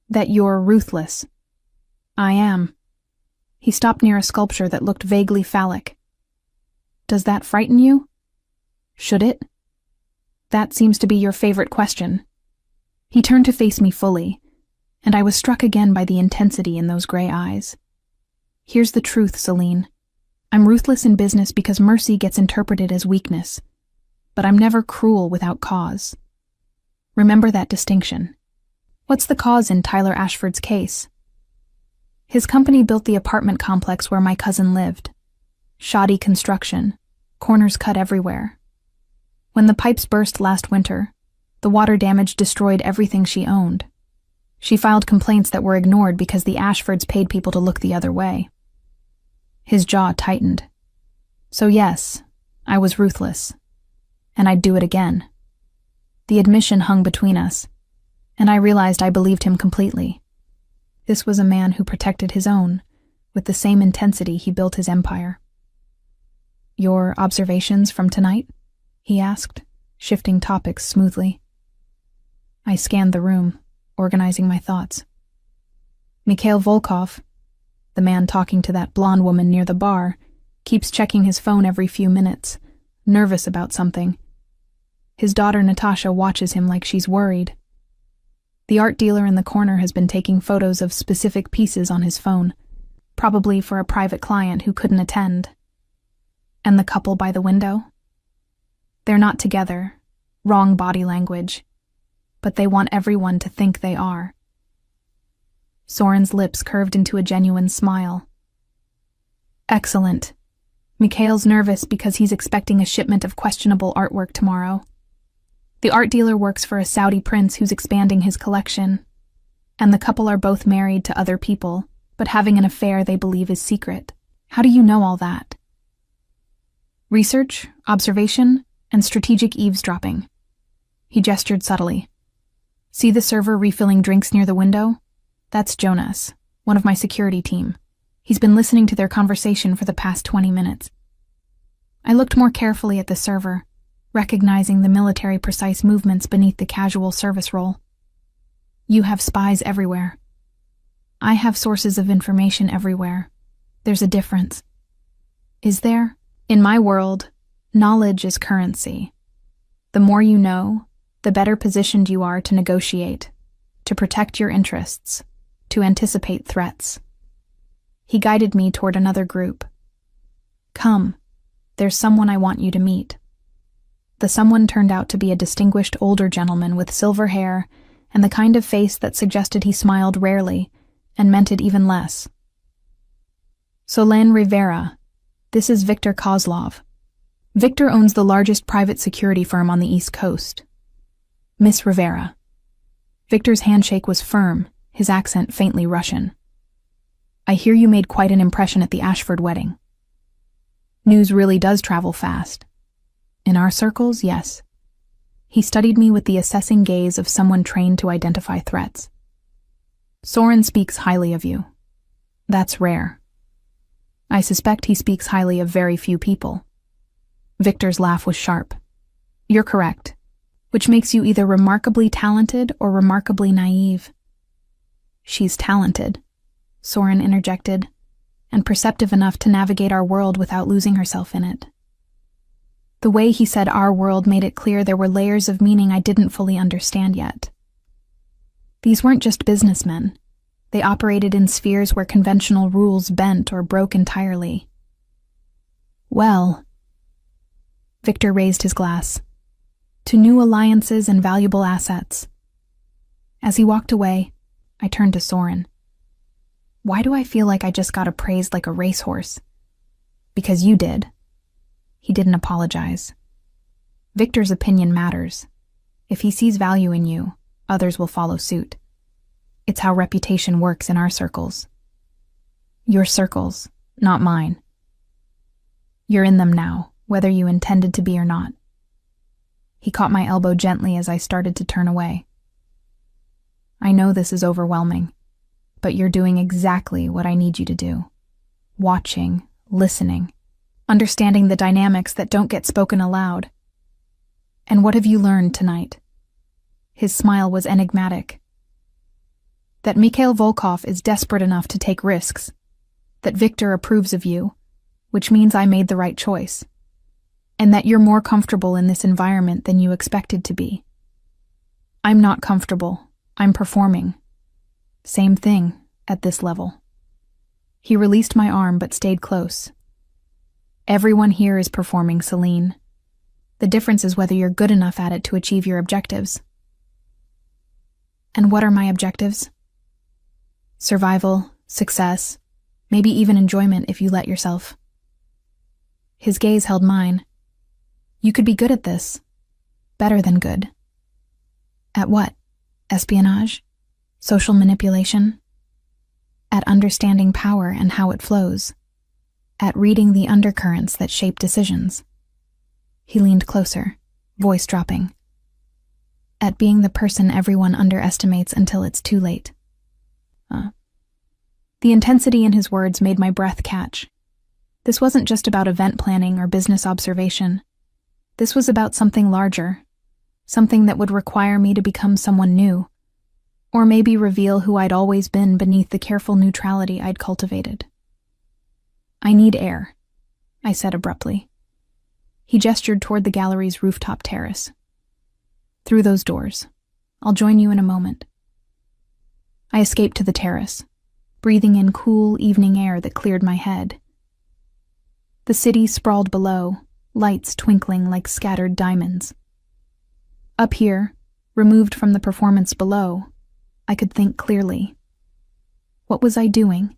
"That you're ruthless." "I am." He stopped near a sculpture that looked vaguely phallic. "Does that frighten you?" "Should it?" "That seems to be your favorite question." He turned to face me fully, and I was struck again by the intensity in those gray eyes. "Here's the truth, Celine. I'm ruthless in business because mercy gets interpreted as weakness, but I'm never cruel without cause. Remember that distinction. What's the cause in Tyler Ashford's case? His company built the apartment complex where my cousin lived. Shoddy construction, corners cut everywhere. When the pipes burst last winter, the water damage destroyed everything she owned. She filed complaints that were ignored because the Ashfords paid people to look the other way. His jaw tightened. So yes, I was ruthless. And I'd do it again. The admission hung between us, and I realized I believed him completely. This was a man who protected his own, with the same intensity he built his empire. "Your observations from tonight?" he asked, shifting topics smoothly. I scanned the room, organizing my thoughts. Mikhail Volkov, the man talking to that blonde woman near the bar, keeps checking his phone every few minutes, nervous about something. His daughter Natasha watches him like she's worried. The art dealer in the corner has been taking photos of specific pieces on his phone, probably for a private client who couldn't attend. And the couple by the window? They're not together, wrong body language, but they want everyone to think they are. Soren's lips curved into a genuine smile. Excellent. Mikhail's nervous because he's expecting a shipment of questionable artwork tomorrow. The art dealer works for a Saudi prince who's expanding his collection. and the couple are both married to other people, but having an affair they believe is secret. How do you know all that? Research, observation, and strategic eavesdropping. He gestured subtly. See the server refilling drinks near the window? That's Jonas, one of my security team. He's been listening to their conversation for the past 20 minutes. I looked more carefully at the server, recognizing the military-precise movements beneath the casual service role. You have spies everywhere. I have sources of information everywhere. There's a difference. Is there? In my world, knowledge is currency. The more you know, the better positioned you are to negotiate, to protect your interests, to anticipate threats. He guided me toward another group. Come, there's someone I want you to meet. The someone turned out to be a distinguished older gentleman with silver hair and the kind of face that suggested he smiled rarely and meant it even less. Solane Rivera, this is Victor Kozlov. Victor owns the largest private security firm on the East Coast. Miss Rivera. Victor's handshake was firm, his accent faintly Russian. I hear you made quite an impression at the Ashford wedding. News really does travel fast. In our circles, yes. He studied me with the assessing gaze of someone trained to identify threats. Soren speaks highly of you. That's rare. I suspect he speaks highly of very few people. Victor's laugh was sharp. You're correct, which makes you either remarkably talented or remarkably naive. She's talented, Soren interjected, and perceptive enough to navigate our world without losing herself in it. The way he said our world made it clear there were layers of meaning I didn't fully understand yet. These weren't just businessmen. They operated in spheres where conventional rules bent or broke entirely. Well, Victor raised his glass. To new alliances and valuable assets. As he walked away, I turned to Soren. Why do I feel like I just got appraised like a racehorse? Because you did. He didn't apologize. Victor's opinion matters. If he sees value in you, others will follow suit. It's how reputation works in our circles. Your circles, not mine. You're in them now, whether you intended to be or not. He caught my elbow gently as I started to turn away. I know this is overwhelming, but you're doing exactly what I need you to do. Watching, listening, understanding the dynamics that don't get spoken aloud. And what have you learned tonight? His smile was enigmatic. That Mikhail Volkov is desperate enough to take risks. That Victor approves of you, which means I made the right choice. And that you're more comfortable in this environment than you expected to be. I'm not comfortable. I'm performing. Same thing, at this level. He released my arm but stayed close. Everyone here is performing, Celine. The difference is whether you're good enough at it to achieve your objectives. And what are my objectives? Survival, success, maybe even enjoyment if you let yourself. His gaze held mine. You could be good at this. Better than good. At what? Espionage? Social manipulation? At understanding power and how it flows. At reading the undercurrents that shape decisions. He leaned closer, voice dropping. At being the person everyone underestimates until it's too late. The intensity in his words made my breath catch. This wasn't just about event planning or business observation. This was about something larger, something that would require me to become someone new, or maybe reveal who I'd always been beneath the careful neutrality I'd cultivated. I need air, I said abruptly. He gestured toward the gallery's rooftop terrace. Through those doors. I'll join you in a moment. I escaped to the terrace, breathing in cool evening air that cleared my head. The city sprawled below, lights twinkling like scattered diamonds. Up here, removed from the performance below, I could think clearly. What was I doing?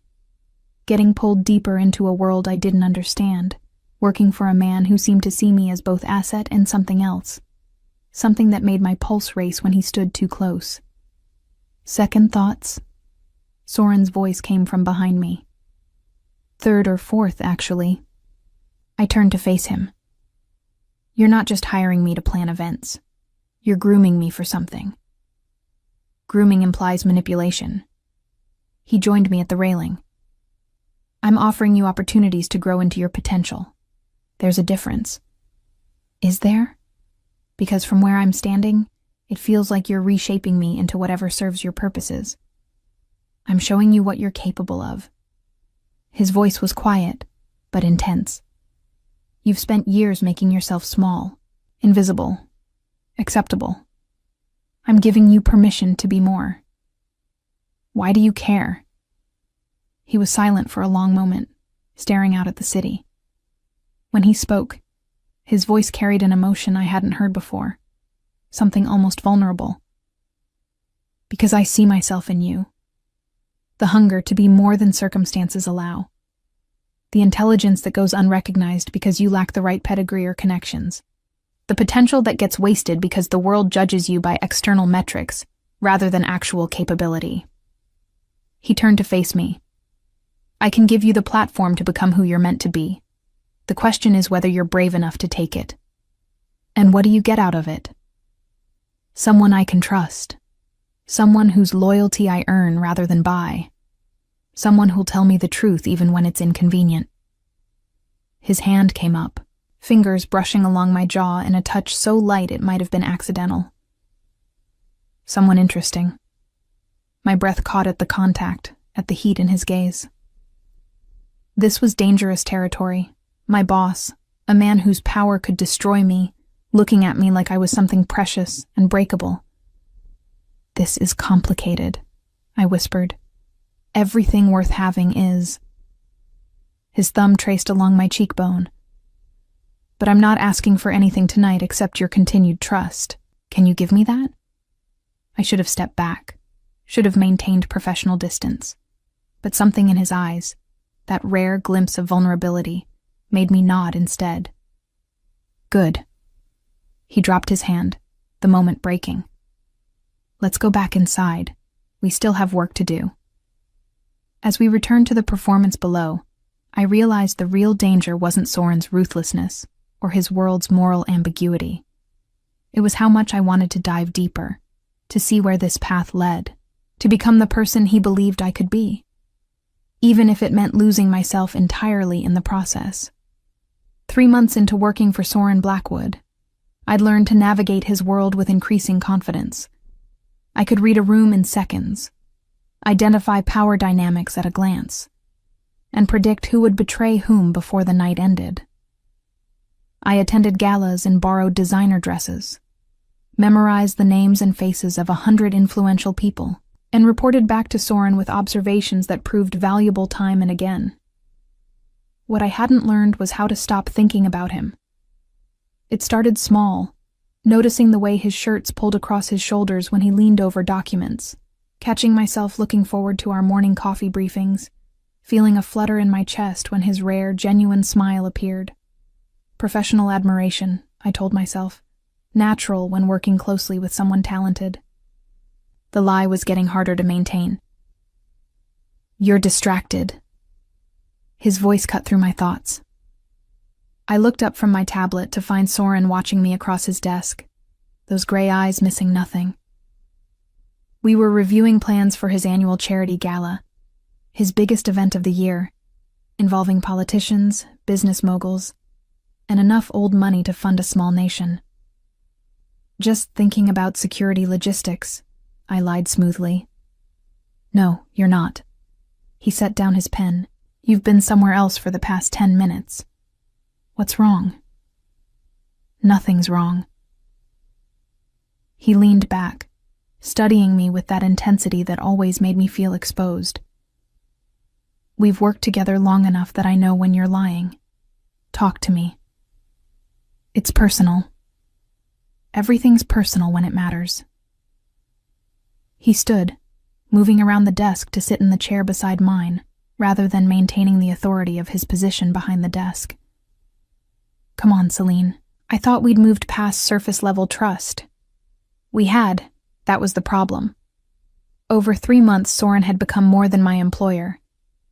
Getting pulled deeper into a world I didn't understand, working for a man who seemed to see me as both asset and something else, something that made my pulse race when he stood too close. Second thoughts? Soren's voice came from behind me. Third or fourth, actually. I turned to face him. You're not just hiring me to plan events. You're grooming me for something. Grooming implies manipulation. He joined me at the railing. I'm offering you opportunities to grow into your potential. There's a difference. Is there? Because from where I'm standing, it feels like you're reshaping me into whatever serves your purposes. I'm showing you what you're capable of. His voice was quiet, but intense. You've spent years making yourself small, invisible, acceptable. I'm giving you permission to be more. Why do you care? He was silent for a long moment, staring out at the city. When he spoke, his voice carried an emotion I hadn't heard before, something almost vulnerable. Because I see myself in you. The hunger to be more than circumstances allow. The intelligence that goes unrecognized because you lack the right pedigree or connections. The potential that gets wasted because the world judges you by external metrics rather than actual capability. He turned to face me. I can give you the platform to become who you're meant to be. The question is whether you're brave enough to take it. And what do you get out of it? Someone I can trust. Someone whose loyalty I earn rather than buy. Someone who'll tell me the truth even when it's inconvenient. His hand came up, fingers brushing along my jaw in a touch so light it might have been accidental. Someone interesting. My breath caught at the contact, at the heat in his gaze. This was dangerous territory. My boss, a man whose power could destroy me, looking at me like I was something precious and breakable. This is complicated, I whispered. Everything worth having is. His thumb traced along my cheekbone. But I'm not asking for anything tonight except your continued trust. Can you give me that? I should have stepped back, should have maintained professional distance. But something in his eyes, that rare glimpse of vulnerability, made me nod instead. Good. He dropped his hand, the moment breaking. Let's go back inside. We still have work to do. As we returned to the performance below, I realized the real danger wasn't Soren's ruthlessness or his world's moral ambiguity. It was how much I wanted to dive deeper, to see where this path led, to become the person he believed I could be, even if it meant losing myself entirely in the process. 3 months into working for Soren Blackwood, I'd learned to navigate his world with increasing confidence. I could read a room in seconds, identify power dynamics at a glance, and predict who would betray whom before the night ended. I attended galas in borrowed designer dresses, memorized the names and faces of 100 influential people, and reported back to Soren with observations that proved valuable time and again. What I hadn't learned was how to stop thinking about him. It started small, noticing the way his shirts pulled across his shoulders when he leaned over documents, catching myself looking forward to our morning coffee briefings, feeling a flutter in my chest when his rare, genuine smile appeared. Professional admiration, I told myself, natural when working closely with someone talented. The lie was getting harder to maintain. You're distracted. His voice cut through my thoughts. I looked up from my tablet to find Soren watching me across his desk, those gray eyes missing nothing. We were reviewing plans for his annual charity gala, his biggest event of the year, involving politicians, business moguls, and enough old money to fund a small nation. Just thinking about security logistics, I lied smoothly. No, you're not. He set down his pen. You've been somewhere else for the past 10 minutes. What's wrong? Nothing's wrong. He leaned back, studying me with that intensity that always made me feel exposed. We've worked together long enough that I know when you're lying. Talk to me. It's personal. Everything's personal when it matters. He stood, moving around the desk to sit in the chair beside mine, rather than maintaining the authority of his position behind the desk. Come on, Celine. I thought we'd moved past surface-level trust. We had. That was the problem. Over 3 months, Soren had become more than my employer.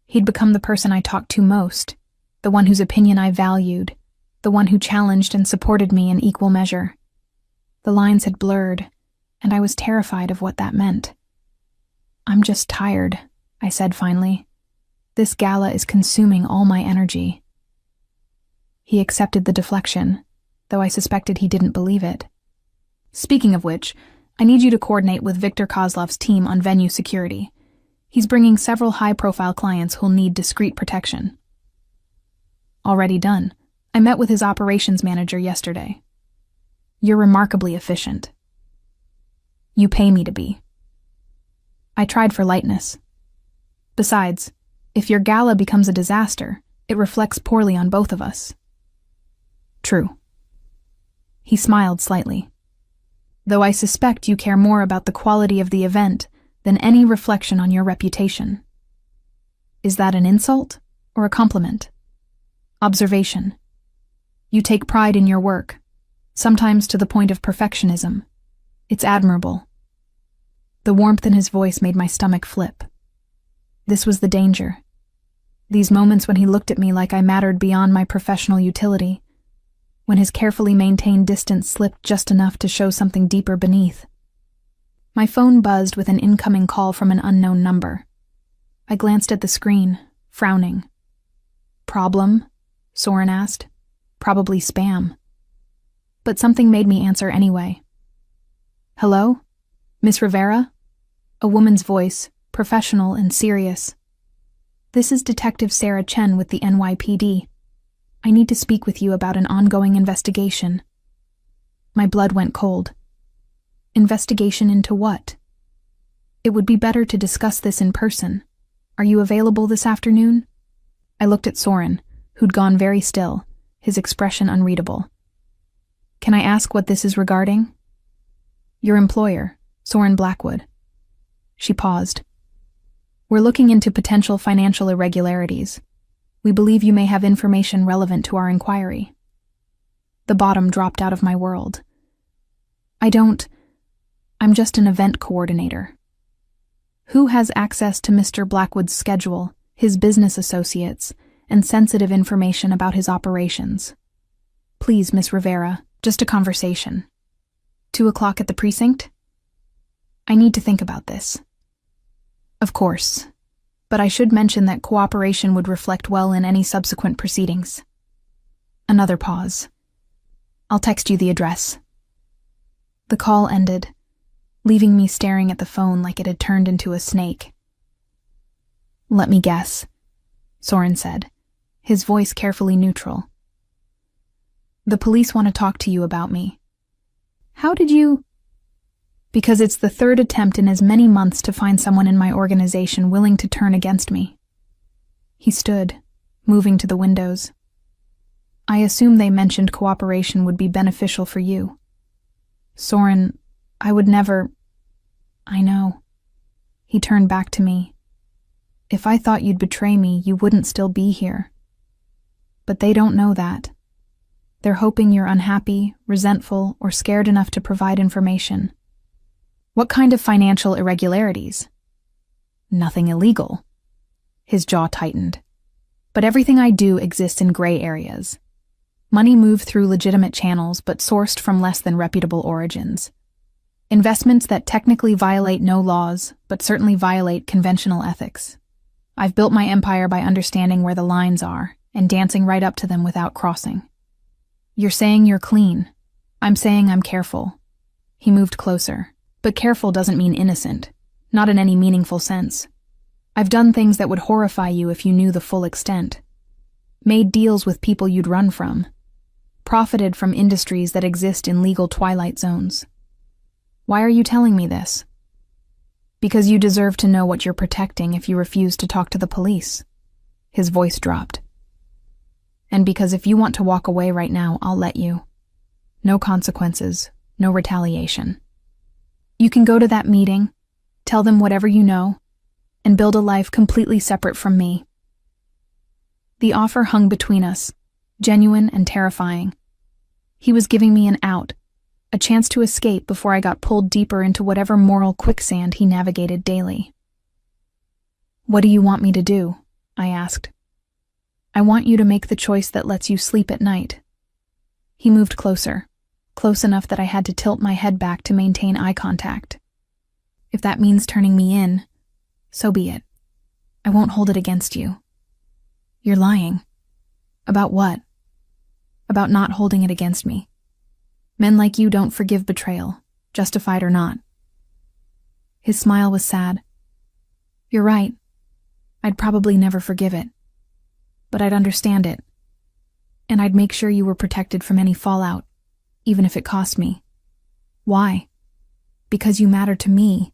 He'd become the person I talked to most, the one whose opinion I valued, the one who challenged and supported me in equal measure. The lines had blurred, and I was terrified of what that meant. "I'm just tired," I said finally. "This gala is consuming all my energy." He accepted the deflection, though I suspected he didn't believe it. "Speaking of which, I need you to coordinate with Viktor Kozlov's team on venue security. He's bringing several high-profile clients who'll need discreet protection." "Already done. I met with his operations manager yesterday." "You're remarkably efficient." "You pay me to be." I tried for lightness. "Besides, if your gala becomes a disaster, it reflects poorly on both of us." "True." He smiled slightly. "Though I suspect you care more about the quality of the event than any reflection on your reputation." Is that an insult or a compliment? Observation. You take pride in your work, sometimes to the point of perfectionism. It's admirable. The warmth in his voice made my stomach flip. This was the danger. These moments when he looked at me like I mattered beyond my professional utility, when his carefully maintained distance slipped just enough to show something deeper beneath. My phone buzzed with an incoming call from an unknown number. I glanced at the screen, frowning. "Problem?" Soren asked. "Probably spam." But something made me answer anyway. "Hello? Miss Rivera?" A woman's voice, professional and serious. "This is Detective Sarah Chen with the NYPD. I need to speak with you about an ongoing investigation." My blood went cold. Investigation into what? "It would be better to discuss this in person. Are you available this afternoon?" I looked at Soren, who'd gone very still, his expression unreadable. "Can I ask what this is regarding?" "Your employer, Soren Blackwood." She paused. "We're looking into potential financial irregularities. We believe you may have information relevant to our inquiry." The bottom dropped out of my world. I'm just an event coordinator." "Who has access to Mr. Blackwood's schedule, his business associates, and sensitive information about his operations?" "Please, Miss Rivera, just a conversation." 2 o'clock at the precinct?" "I need to think about this." "Of course. But I should mention that cooperation would reflect well in any subsequent proceedings." Another pause. "I'll text you the address." The call ended, leaving me staring at the phone like it had turned into a snake. "Let me guess," Soren said, his voice carefully neutral. "The police want to talk to you about me." "How did you—" "Because it's the 3rd attempt in as many months to find someone in my organization willing to turn against me." He stood, moving to the windows. "I assume they mentioned cooperation would be beneficial for you." "Soren, I would never—" "I know." He turned back to me. "If I thought you'd betray me, you wouldn't still be here. But they don't know that. They're hoping you're unhappy, resentful, or scared enough to provide information." "What kind of financial irregularities?" "Nothing illegal." His jaw tightened. "But everything I do exists in gray areas. Money moved through legitimate channels but sourced from less than reputable origins. Investments that technically violate no laws but certainly violate conventional ethics. I've built my empire by understanding where the lines are and dancing right up to them without crossing." "You're saying you're clean. I'm saying I'm careful." He moved closer. "But careful doesn't mean innocent, not in any meaningful sense. I've done things that would horrify you if you knew the full extent. Made deals with people you'd run from. Profited from industries that exist in legal twilight zones. Why are you telling me this?" "Because you deserve to know what you're protecting if you refuse to talk to the police." His voice dropped. "And because if you want to walk away right now, I'll let you. No consequences, no retaliation. You can go to that meeting, tell them whatever you know, and build a life completely separate from me." The offer hung between us, genuine and terrifying. He was giving me an out, a chance to escape before I got pulled deeper into whatever moral quicksand he navigated daily. "What do you want me to do?" I asked. "I want you to make the choice that lets you sleep at night." He moved closer, close enough that I had to tilt my head back to maintain eye contact. "If that means turning me in, so be it. I won't hold it against you." "You're lying." "About what?" "About not holding it against me. Men like you don't forgive betrayal, justified or not." His smile was sad. "You're right. I'd probably never forgive it. But I'd understand it. And I'd make sure you were protected from any fallout, even if it cost me." "Why?" "Because you matter to me."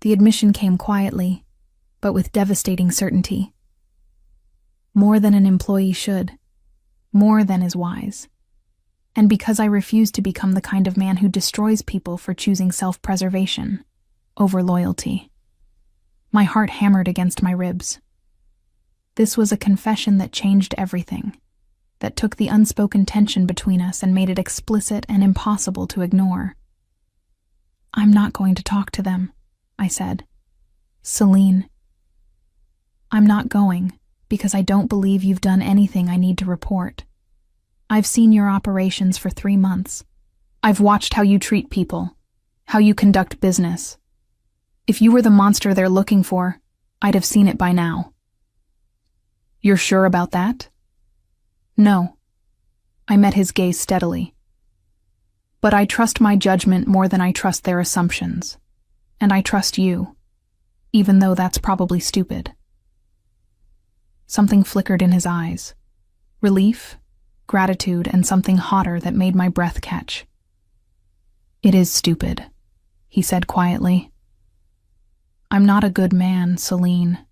The admission came quietly, but with devastating certainty. More than an employee should. More than is wise. And because I refuse to become the kind of man who destroys people for choosing self-preservation over loyalty. My heart hammered against my ribs. This was a confession that changed everything, that took the unspoken tension between us and made it explicit and impossible to ignore. "I'm not going to talk to them," I said. "Celine. I'm not going because I don't believe you've done anything I need to report. I've seen your operations for 3 months. I've watched how you treat people, how you conduct business. If you were the monster they're looking for, I'd have seen it by now." "You're sure about that?" "No." I met his gaze steadily. "But I trust my judgment more than I trust their assumptions. And I trust you, even though that's probably stupid." Something flickered in his eyes. Relief, gratitude, and something hotter that made my breath catch. "It is stupid," he said quietly. "I'm not a good man, Celine.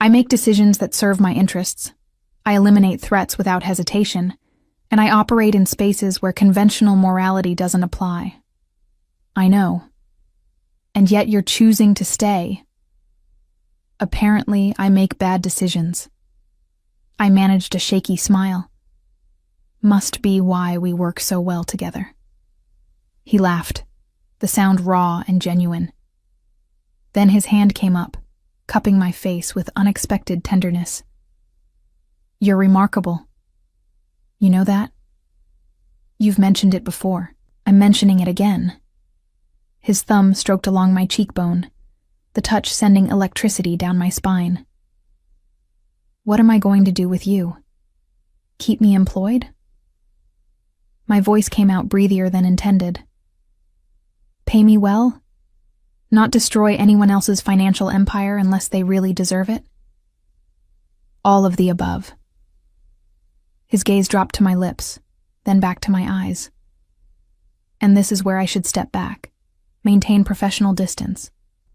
I make decisions that serve my interests. I eliminate threats without hesitation, and I operate in spaces where conventional morality doesn't apply. I know. And yet you're choosing to stay. Apparently, I make bad decisions." I managed a shaky smile. "Must be why we work so well together." He laughed, the sound raw and genuine. Then his hand came up, cupping my face with unexpected tenderness. "You're remarkable. You know that? You've mentioned it before. I'm mentioning it again." His thumb stroked along my cheekbone, the touch sending electricity down my spine. "What am I going to do with you? Keep me employed?" My voice came out breathier than intended. "Pay me well? Not destroy anyone else's financial empire unless they really deserve it?" "All of the above." His gaze dropped to my lips, then back to my eyes. And this is where I should step back, maintain professional distance,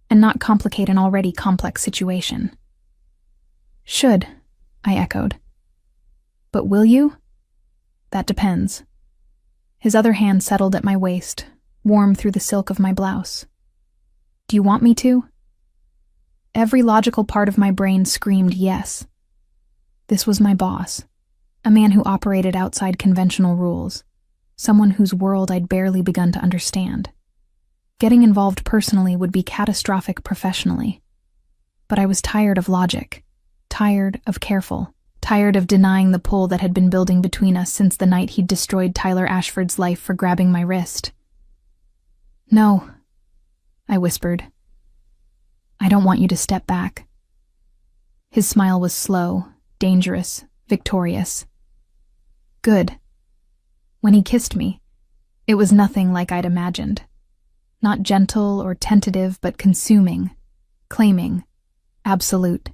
and not complicate an already complex situation. "Should," I echoed. "But will you?" "That depends." His other hand settled at my waist, warm through the silk of my blouse. "Do you want me to?" Every logical part of my brain screamed yes. This was my boss, a man who operated outside conventional rules, someone whose world I'd barely begun to understand. Getting involved personally would be catastrophic professionally. But I was tired of logic, tired of careful, tired of denying the pull that had been building between us since the night he'd destroyed Tyler Ashford's life for grabbing my wrist. "No," I whispered. "I don't want you to step back." His smile was slow, dangerous, victorious. "Good." When he kissed me, it was nothing like I'd imagined. Not gentle or tentative, but consuming, claiming, absolute.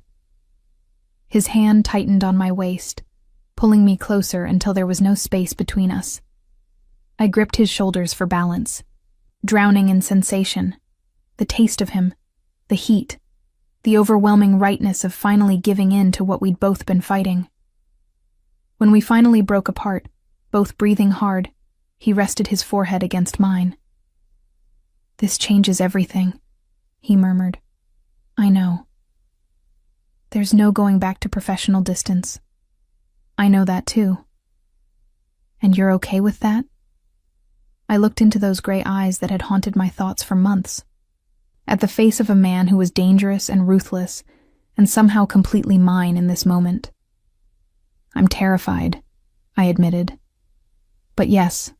His hand tightened on my waist, pulling me closer until there was no space between us. I gripped his shoulders for balance, drowning in sensation, the taste of him, the heat, the overwhelming rightness of finally giving in to what we'd both been fighting. When we finally broke apart, both breathing hard, he rested his forehead against mine. "This changes everything," he murmured. "I know. There's no going back to professional distance. I know that too. And you're okay with that?" I looked into those gray eyes that had haunted my thoughts for months. At the face of a man who was dangerous and ruthless, and somehow completely mine in this moment. I'm terrified, I admitted. But yes,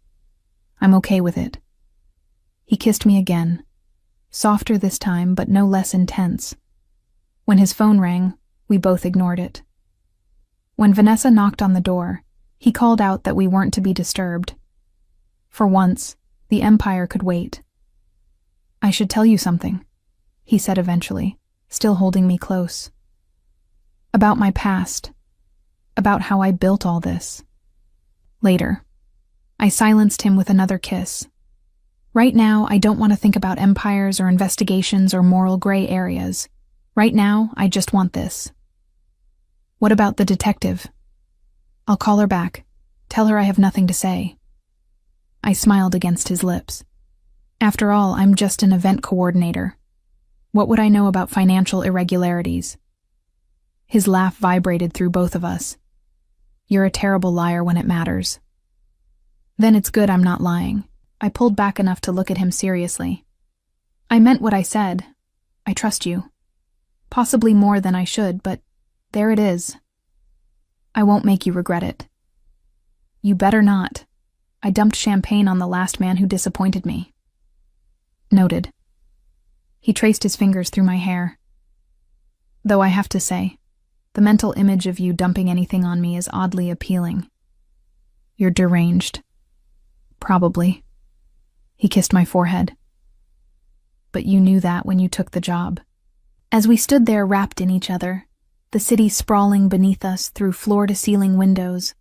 I'm okay with it. He kissed me again, softer this time, but no less intense. When his phone rang, we both ignored it. When Vanessa knocked on the door, he called out that we weren't to be disturbed. For once, the Empire could wait. I should tell you something, he said eventually, still holding me close. About my past. About how I built all this. Later. I silenced him with another kiss. Right now, I don't want to think about empires or investigations or moral gray areas. Right now, I just want this. What about the detective? I'll call her back. Tell her I have nothing to say. I smiled against his lips. After all, I'm just an event coordinator. What would I know about financial irregularities? His laugh vibrated through both of us. You're a terrible liar when it matters. Then it's good I'm not lying. I pulled back enough to look at him seriously. I meant what I said. I trust you. Possibly more than I should, but there it is. I won't make you regret it. You better not. I dumped champagne on the last man who disappointed me. Noted. He traced his fingers through my hair. Though I have to say, the mental image of you dumping anything on me is oddly appealing. You're deranged. Probably. He kissed my forehead. But you knew that when you took the job. As we stood there wrapped in each other, the city sprawling beneath us through floor-to-ceiling windows,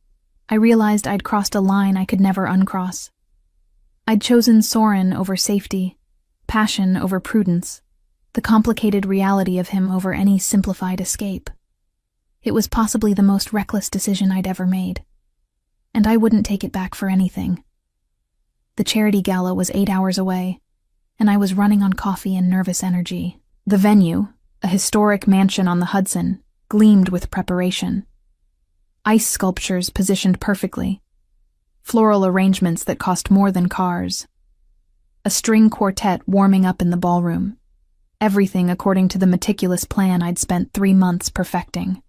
I realized I'd crossed a line I could never uncross. I'd chosen Soren over safety, passion over prudence, the complicated reality of him over any simplified escape. It was possibly the most reckless decision I'd ever made, and I wouldn't take it back for anything. The charity gala was 8 hours away, and I was running on coffee and nervous energy. The venue, a historic mansion on the Hudson, gleamed with preparation. Ice sculptures positioned perfectly, floral arrangements that cost more than cars, a string quartet warming up in the ballroom, everything according to the meticulous plan I'd spent 3 months perfecting.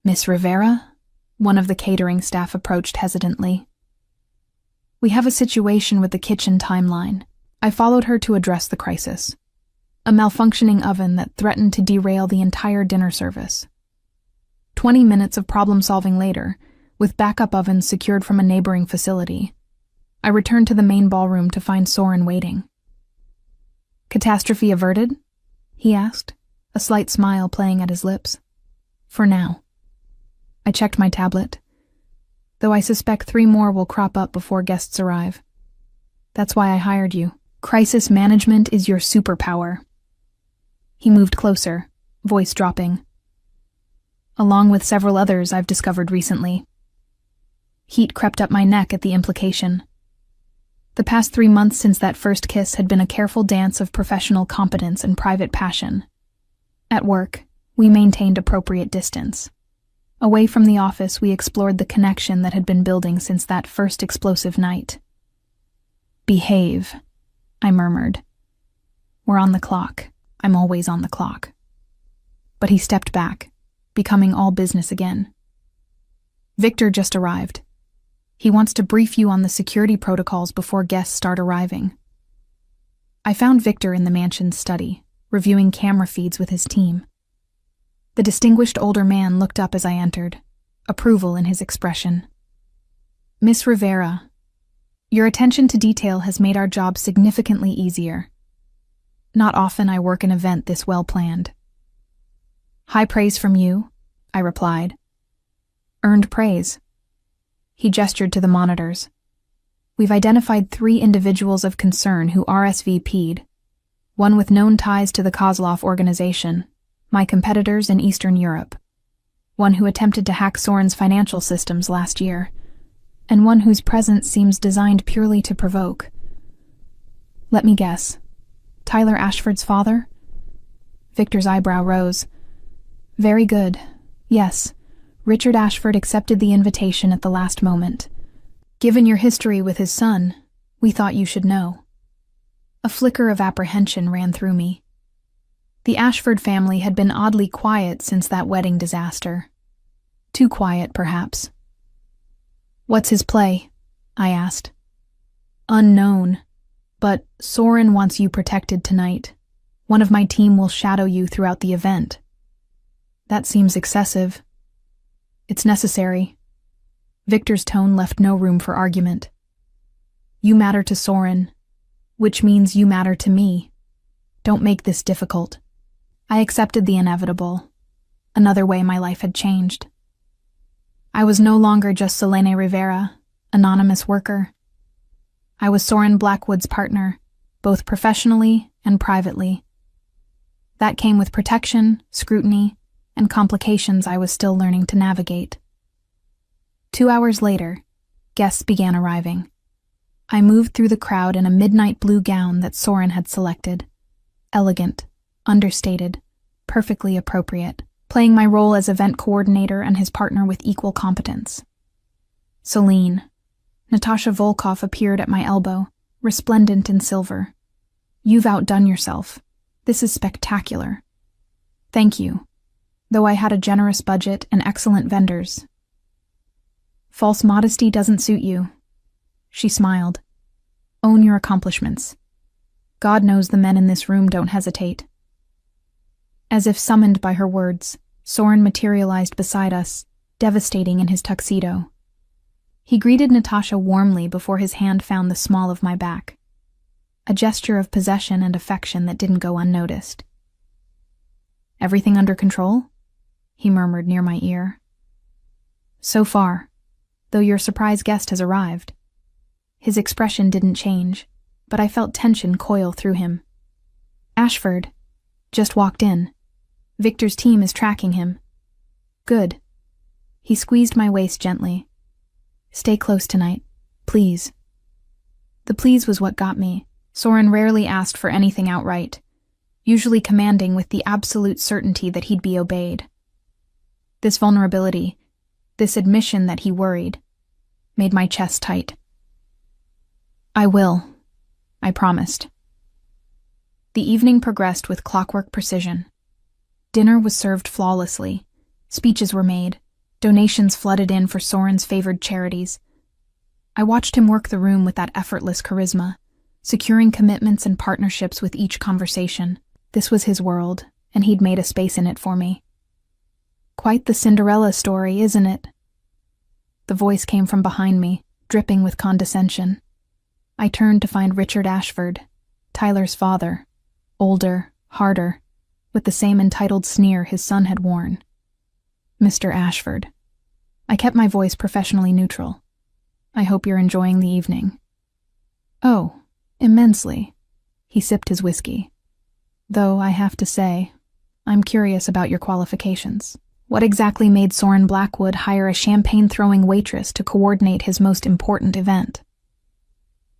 Miss Rivera? One of the catering staff approached hesitantly. We have a situation with the kitchen timeline. I followed her to address the crisis. A malfunctioning oven that threatened to derail the entire dinner service. 20 minutes of problem-solving later, with backup ovens secured from a neighboring facility, I returned to the main ballroom to find Soren waiting. Catastrophe averted? He asked, a slight smile playing at his lips. For now. I checked my tablet, though I suspect 3 more will crop up before guests arrive. That's why I hired you. Crisis management is your superpower. He moved closer, voice dropping. Along with several others I've discovered recently. Heat crept up my neck at the implication. The past 3 months since that first kiss had been a careful dance of professional competence and private passion. At work, we maintained appropriate distance. Away from the office, we explored the connection that had been building since that first explosive night. Behave, I murmured. We're on the clock. I'm always on the clock. But he stepped back, becoming all business again. Victor just arrived. He wants to brief you on the security protocols before guests start arriving. I found Victor in the mansion's study, reviewing camera feeds with his team. The distinguished older man looked up as I entered, approval in his expression. Miss Rivera, your attention to detail has made our job significantly easier. Not often I work an event this well planned. High praise from you, I replied. Earned praise. He gestured to the monitors. We've identified 3 individuals of concern who RSVP'd, one with known ties to the Kozlov organization, my competitors in Eastern Europe, one who attempted to hack Soren's financial systems last year, and one whose presence seems designed purely to provoke. Let me guess. Tyler Ashford's father? Victor's eyebrow rose. Very good. Yes, Richard Ashford accepted the invitation at the last moment. Given your history with his son, We thought you should know." A flicker of apprehension ran through me. The Ashford family had been oddly quiet since that wedding disaster. Too quiet, perhaps. "What's his play?" I asked. "Unknown, but Soren wants you protected tonight. One of my team will shadow you throughout the event." "That seems excessive." "It's necessary." Victor's tone left no room for argument. "You matter to Soren, which means you matter to me. Don't make this difficult." I accepted the inevitable. Another way my life had changed. I was no longer just Selene Rivera, anonymous worker. I was Soren Blackwood's partner, both professionally and privately. That came with protection, scrutiny, and complications I was still learning to navigate. 2 hours later, guests began arriving. I moved through the crowd in a midnight blue gown that Soren had selected. Elegant, understated, perfectly appropriate, playing my role as event coordinator and his partner with equal competence. Celine, Natasha Volkov, appeared at my elbow, resplendent in silver. "You've outdone yourself. This is spectacular." "Thank you," though I had a generous budget and excellent vendors. "False modesty doesn't suit you." She smiled. "Own your accomplishments. God knows the men in this room don't hesitate." As if summoned by her words, Soren materialized beside us, devastating in his tuxedo. He greeted Natasha warmly before his hand found the small of my back. A gesture of possession and affection that didn't go unnoticed. "Everything under control?" he murmured near my ear. "So far, though your surprise guest has arrived." His expression didn't change, but I felt tension coil through him. "Ashford just walked in. Victor's team is tracking him." "Good." He squeezed my waist gently. "Stay close tonight, please." The please was what got me. Soren rarely asked for anything outright, usually commanding with the absolute certainty that he'd be obeyed. This vulnerability, this admission that he worried, made my chest tight. "I will," I promised. The evening progressed with clockwork precision. Dinner was served flawlessly. Speeches were made. Donations flooded in for Soren's favored charities. I watched him work the room with that effortless charisma, securing commitments and partnerships with each conversation. This was his world, and he'd made a space in it for me. "Quite the Cinderella story, isn't it?" The voice came from behind me, dripping with condescension. I turned to find Richard Ashford, Tyler's father, older, harder, with the same entitled sneer his son had worn. "Mr. Ashford." I kept my voice professionally neutral. "I hope you're enjoying the evening." "Oh, immensely." He sipped his whiskey. "Though I have to say, I'm curious about your qualifications. What exactly made Soren Blackwood hire a champagne-throwing waitress to coordinate his most important event?"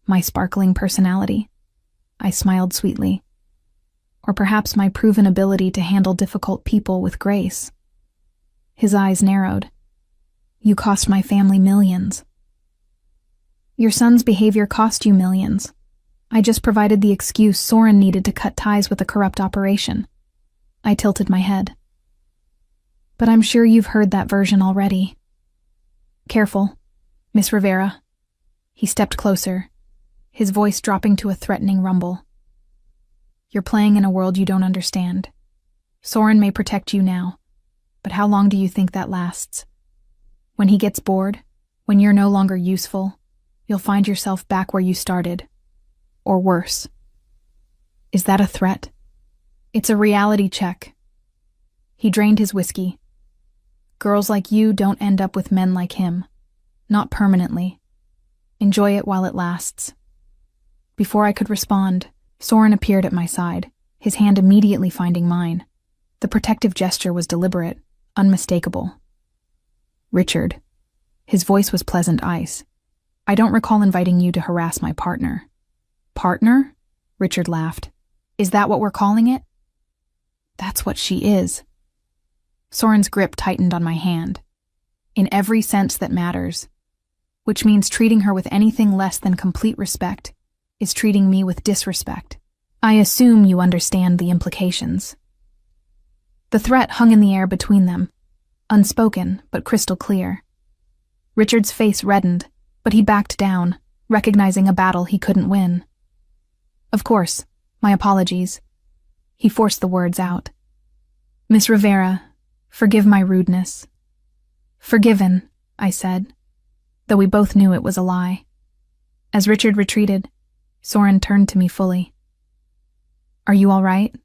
"My sparkling personality." I smiled sweetly. "Or perhaps my proven ability to handle difficult people with grace." His eyes narrowed. "You cost my family millions." "Your son's behavior cost you millions. I just provided the excuse Soren needed to cut ties with a corrupt operation." I tilted my head. "But I'm sure you've heard that version already." "Careful, Miss Rivera." He stepped closer, his voice dropping to a threatening rumble. "You're playing in a world you don't understand. Soren may protect you now, but how long do you think that lasts? When he gets bored, when you're no longer useful, you'll find yourself back where you started. Or worse." "Is that a threat?" "It's a reality check." He drained his whiskey. "Girls like you don't end up with men like him. Not permanently. Enjoy it while it lasts." Before I could respond, Soren appeared at my side, his hand immediately finding mine. The protective gesture was deliberate, unmistakable. "Richard." His voice was pleasant ice. "I don't recall inviting you to harass my partner." "Partner?" Richard laughed. "Is that what we're calling it?" "That's what she is." Soren's grip tightened on my hand. "In every sense that matters. which means treating her with anything less than complete respect is treating me with disrespect. I assume you understand the implications. The threat hung in the air between them, unspoken but crystal clear. Richard's face reddened, but he backed down, recognizing a battle he couldn't win. Of course, my apologies. He forced the words out. Miss Rivera, forgive my rudeness. Forgiven, I said, though we both knew it was a lie. As Richard retreated, Soren turned to me fully. Are you all right?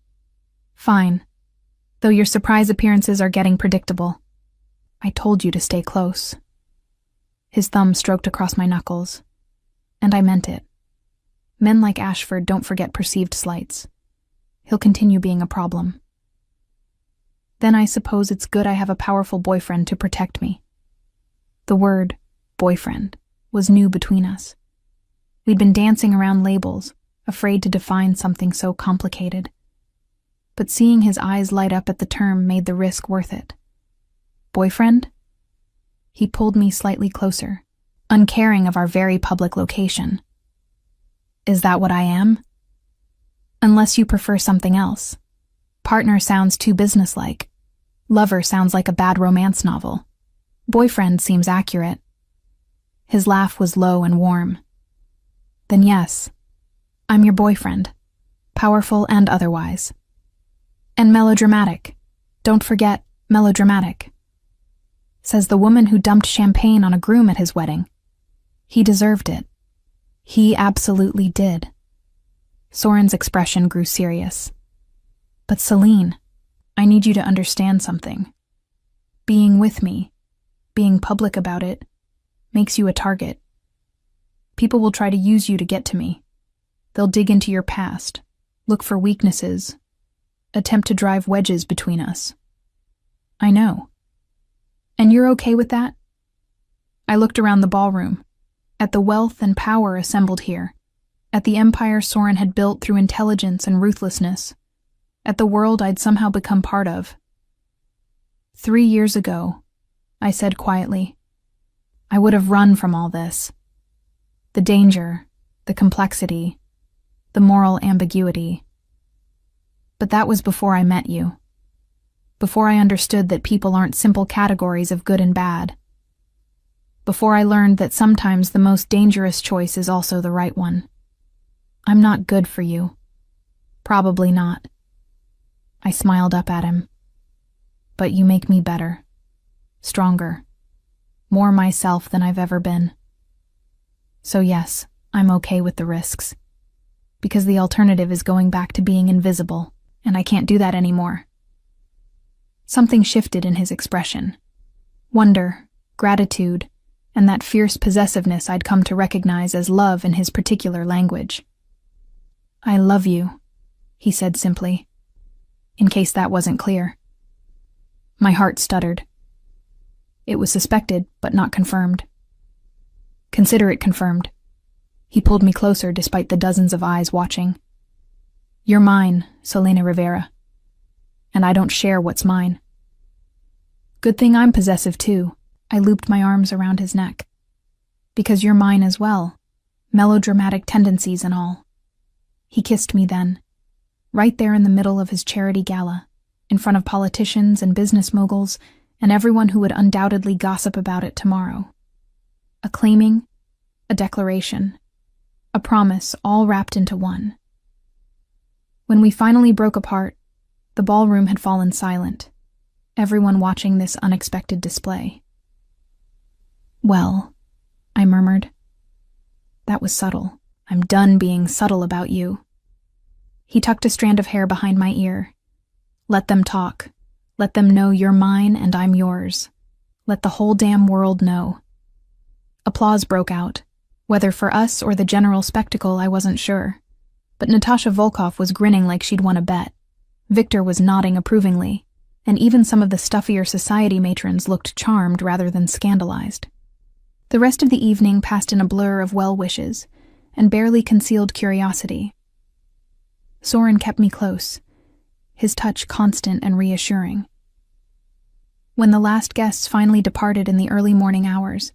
Fine, though your surprise appearances are getting predictable. I told you to stay close. His thumb stroked across my knuckles, and I meant it. Men like Ashford don't forget perceived slights. He'll continue being a problem. Then I suppose it's good I have a powerful boyfriend to protect me. The word, boyfriend, was new between us. We'd been dancing around labels, afraid to define something so complicated. But seeing his eyes light up at the term made the risk worth it. Boyfriend? He pulled me slightly closer, uncaring of our very public location. Is that what I am? Unless you prefer something else. Partner sounds too businesslike. Lover sounds like a bad romance novel. Boyfriend seems accurate. His laugh was low and warm. Then yes, I'm your boyfriend, powerful and otherwise. And melodramatic. Don't forget, melodramatic. Says the woman who dumped champagne on a groom at his wedding. He deserved it. He absolutely did. Soren's expression grew serious. But Celine, I need you to understand something. Being with me, being public about it, makes you a target. People will try to use you to get to me. They'll dig into your past, look for weaknesses, attempt to drive wedges between us. I know. And you're okay with that? I looked around the ballroom, at the wealth and power assembled here, at the empire Soren had built through intelligence and ruthlessness, at the world I'd somehow become part of. 3 years ago, I said quietly, I would have run from all this. The danger, the complexity, the moral ambiguity. But that was before I met you. Before I understood that people aren't simple categories of good and bad. Before I learned that sometimes the most dangerous choice is also the right one. I'm not good for you. Probably not. I smiled up at him. But you make me better. Stronger. More myself than I've ever been. So yes, I'm okay with the risks. Because the alternative is going back to being invisible, and I can't do that anymore. Something shifted in his expression. Wonder, gratitude, and that fierce possessiveness I'd come to recognize as love in his particular language. I love you, he said simply, in case that wasn't clear. My heart stuttered. It was suspected, but not confirmed. Consider it confirmed. He pulled me closer despite the dozens of eyes watching. You're mine, Selena Rivera. And I don't share what's mine. Good thing I'm possessive too. I looped my arms around his neck. Because you're mine as well. Melodramatic tendencies and all. He kissed me then, right there in the middle of his charity gala, in front of politicians and business moguls and everyone who would undoubtedly gossip about it tomorrow. A claiming, a declaration, a promise all wrapped into one. When we finally broke apart, the ballroom had fallen silent, everyone watching this unexpected display. Well, I murmured. That was subtle. I'm done being subtle about you. He tucked a strand of hair behind my ear. Let them talk. Let them know you're mine and I'm yours. Let the whole damn world know. Applause broke out. Whether for us or the general spectacle, I wasn't sure. But Natasha Volkov was grinning like she'd won a bet. Victor was nodding approvingly, and even some of the stuffier society matrons looked charmed rather than scandalized. The rest of the evening passed in a blur of well wishes and barely concealed curiosity. Soren kept me close, his touch constant and reassuring. When the last guests finally departed in the early morning hours,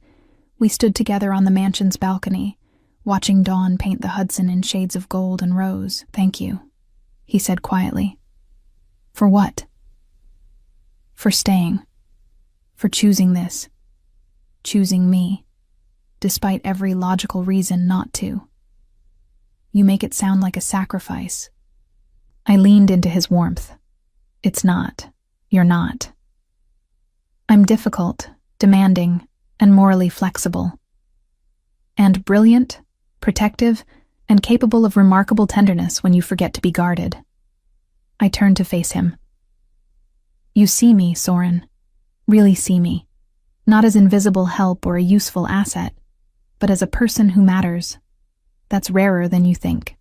We stood together on the mansion's balcony, watching dawn paint the Hudson in shades of gold and rose. "Thank you," he said quietly. "For what?" "For staying. For choosing this. Choosing me, despite every logical reason not to. You make it sound like a sacrifice." I leaned into his warmth. "It's not. You're not. I'm difficult, demanding, and morally flexible. And brilliant, protective, and capable of remarkable tenderness when you forget to be guarded." I turned to face him. "You see me, Soren. Really see me. Not as invisible help or a useful asset, but as a person who matters. That's rarer than you think."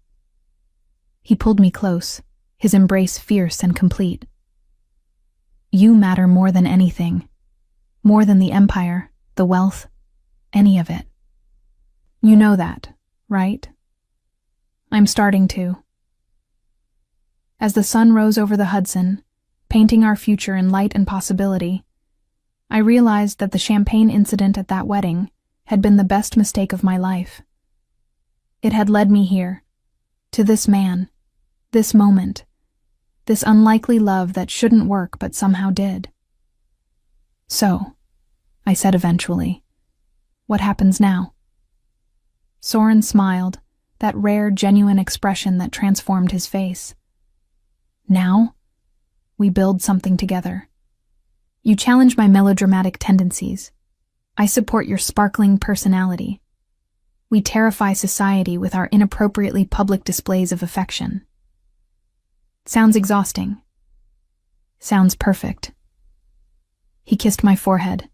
He pulled me close, his embrace fierce and complete. "You matter more than anything. More than the empire, the wealth, any of it. You know that, right?" "I'm starting to." As the sun rose over the Hudson, painting our future in light and possibility, I realized that the champagne incident at that wedding had been the best mistake of my life. It had led me here, to this man, this moment, this unlikely love that shouldn't work but somehow did. "So," I said eventually, "what happens now?" Soren smiled, that rare, genuine expression that transformed his face. "Now, we build something together. You challenge my melodramatic tendencies. I support your sparkling personality. We terrify society with our inappropriately public displays of affection." Sounds exhausting. Sounds perfect. He kissed my forehead.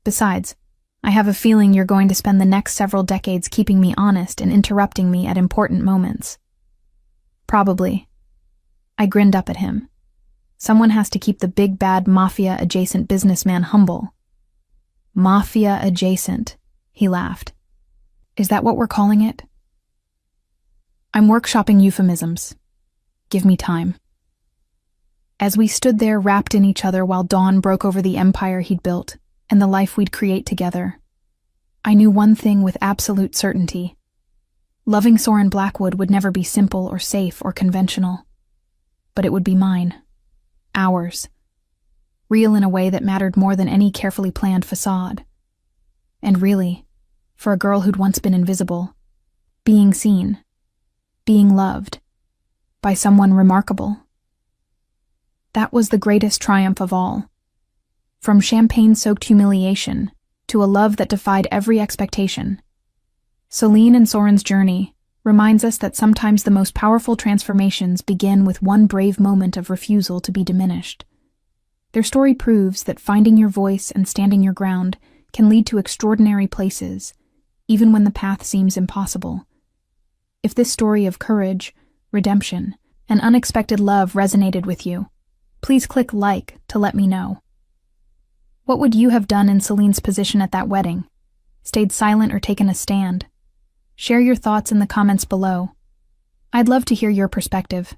"Besides, I have a feeling you're going to spend the next several decades keeping me honest and interrupting me at important moments." "Probably." I grinned up at him. Someone has to keep the big bad Mafia-adjacent businessman humble. "Mafia-adjacent," he laughed. "Is that what we're calling it?" "I'm workshopping euphemisms. Give me time." As we stood there wrapped in each other while dawn broke over the empire he'd built and the life we'd create together, I knew one thing with absolute certainty. Loving Soren Blackwood would never be simple or safe or conventional. But it would be mine. Ours. Real in a way that mattered more than any carefully planned facade. And really, for a girl who'd once been invisible, being seen, being loved, by someone remarkable. That was the greatest triumph of all. From champagne-soaked humiliation to a love that defied every expectation. Celine and Soren's journey reminds us that sometimes the most powerful transformations begin with one brave moment of refusal to be diminished. Their story proves that finding your voice and standing your ground can lead to extraordinary places, even when the path seems impossible. If this story of courage, redemption, and unexpected love resonated with you, please click like to let me know. What would you have done in Celine's position at that wedding? Stayed silent or taken a stand? Share your thoughts in the comments below. I'd love to hear your perspective.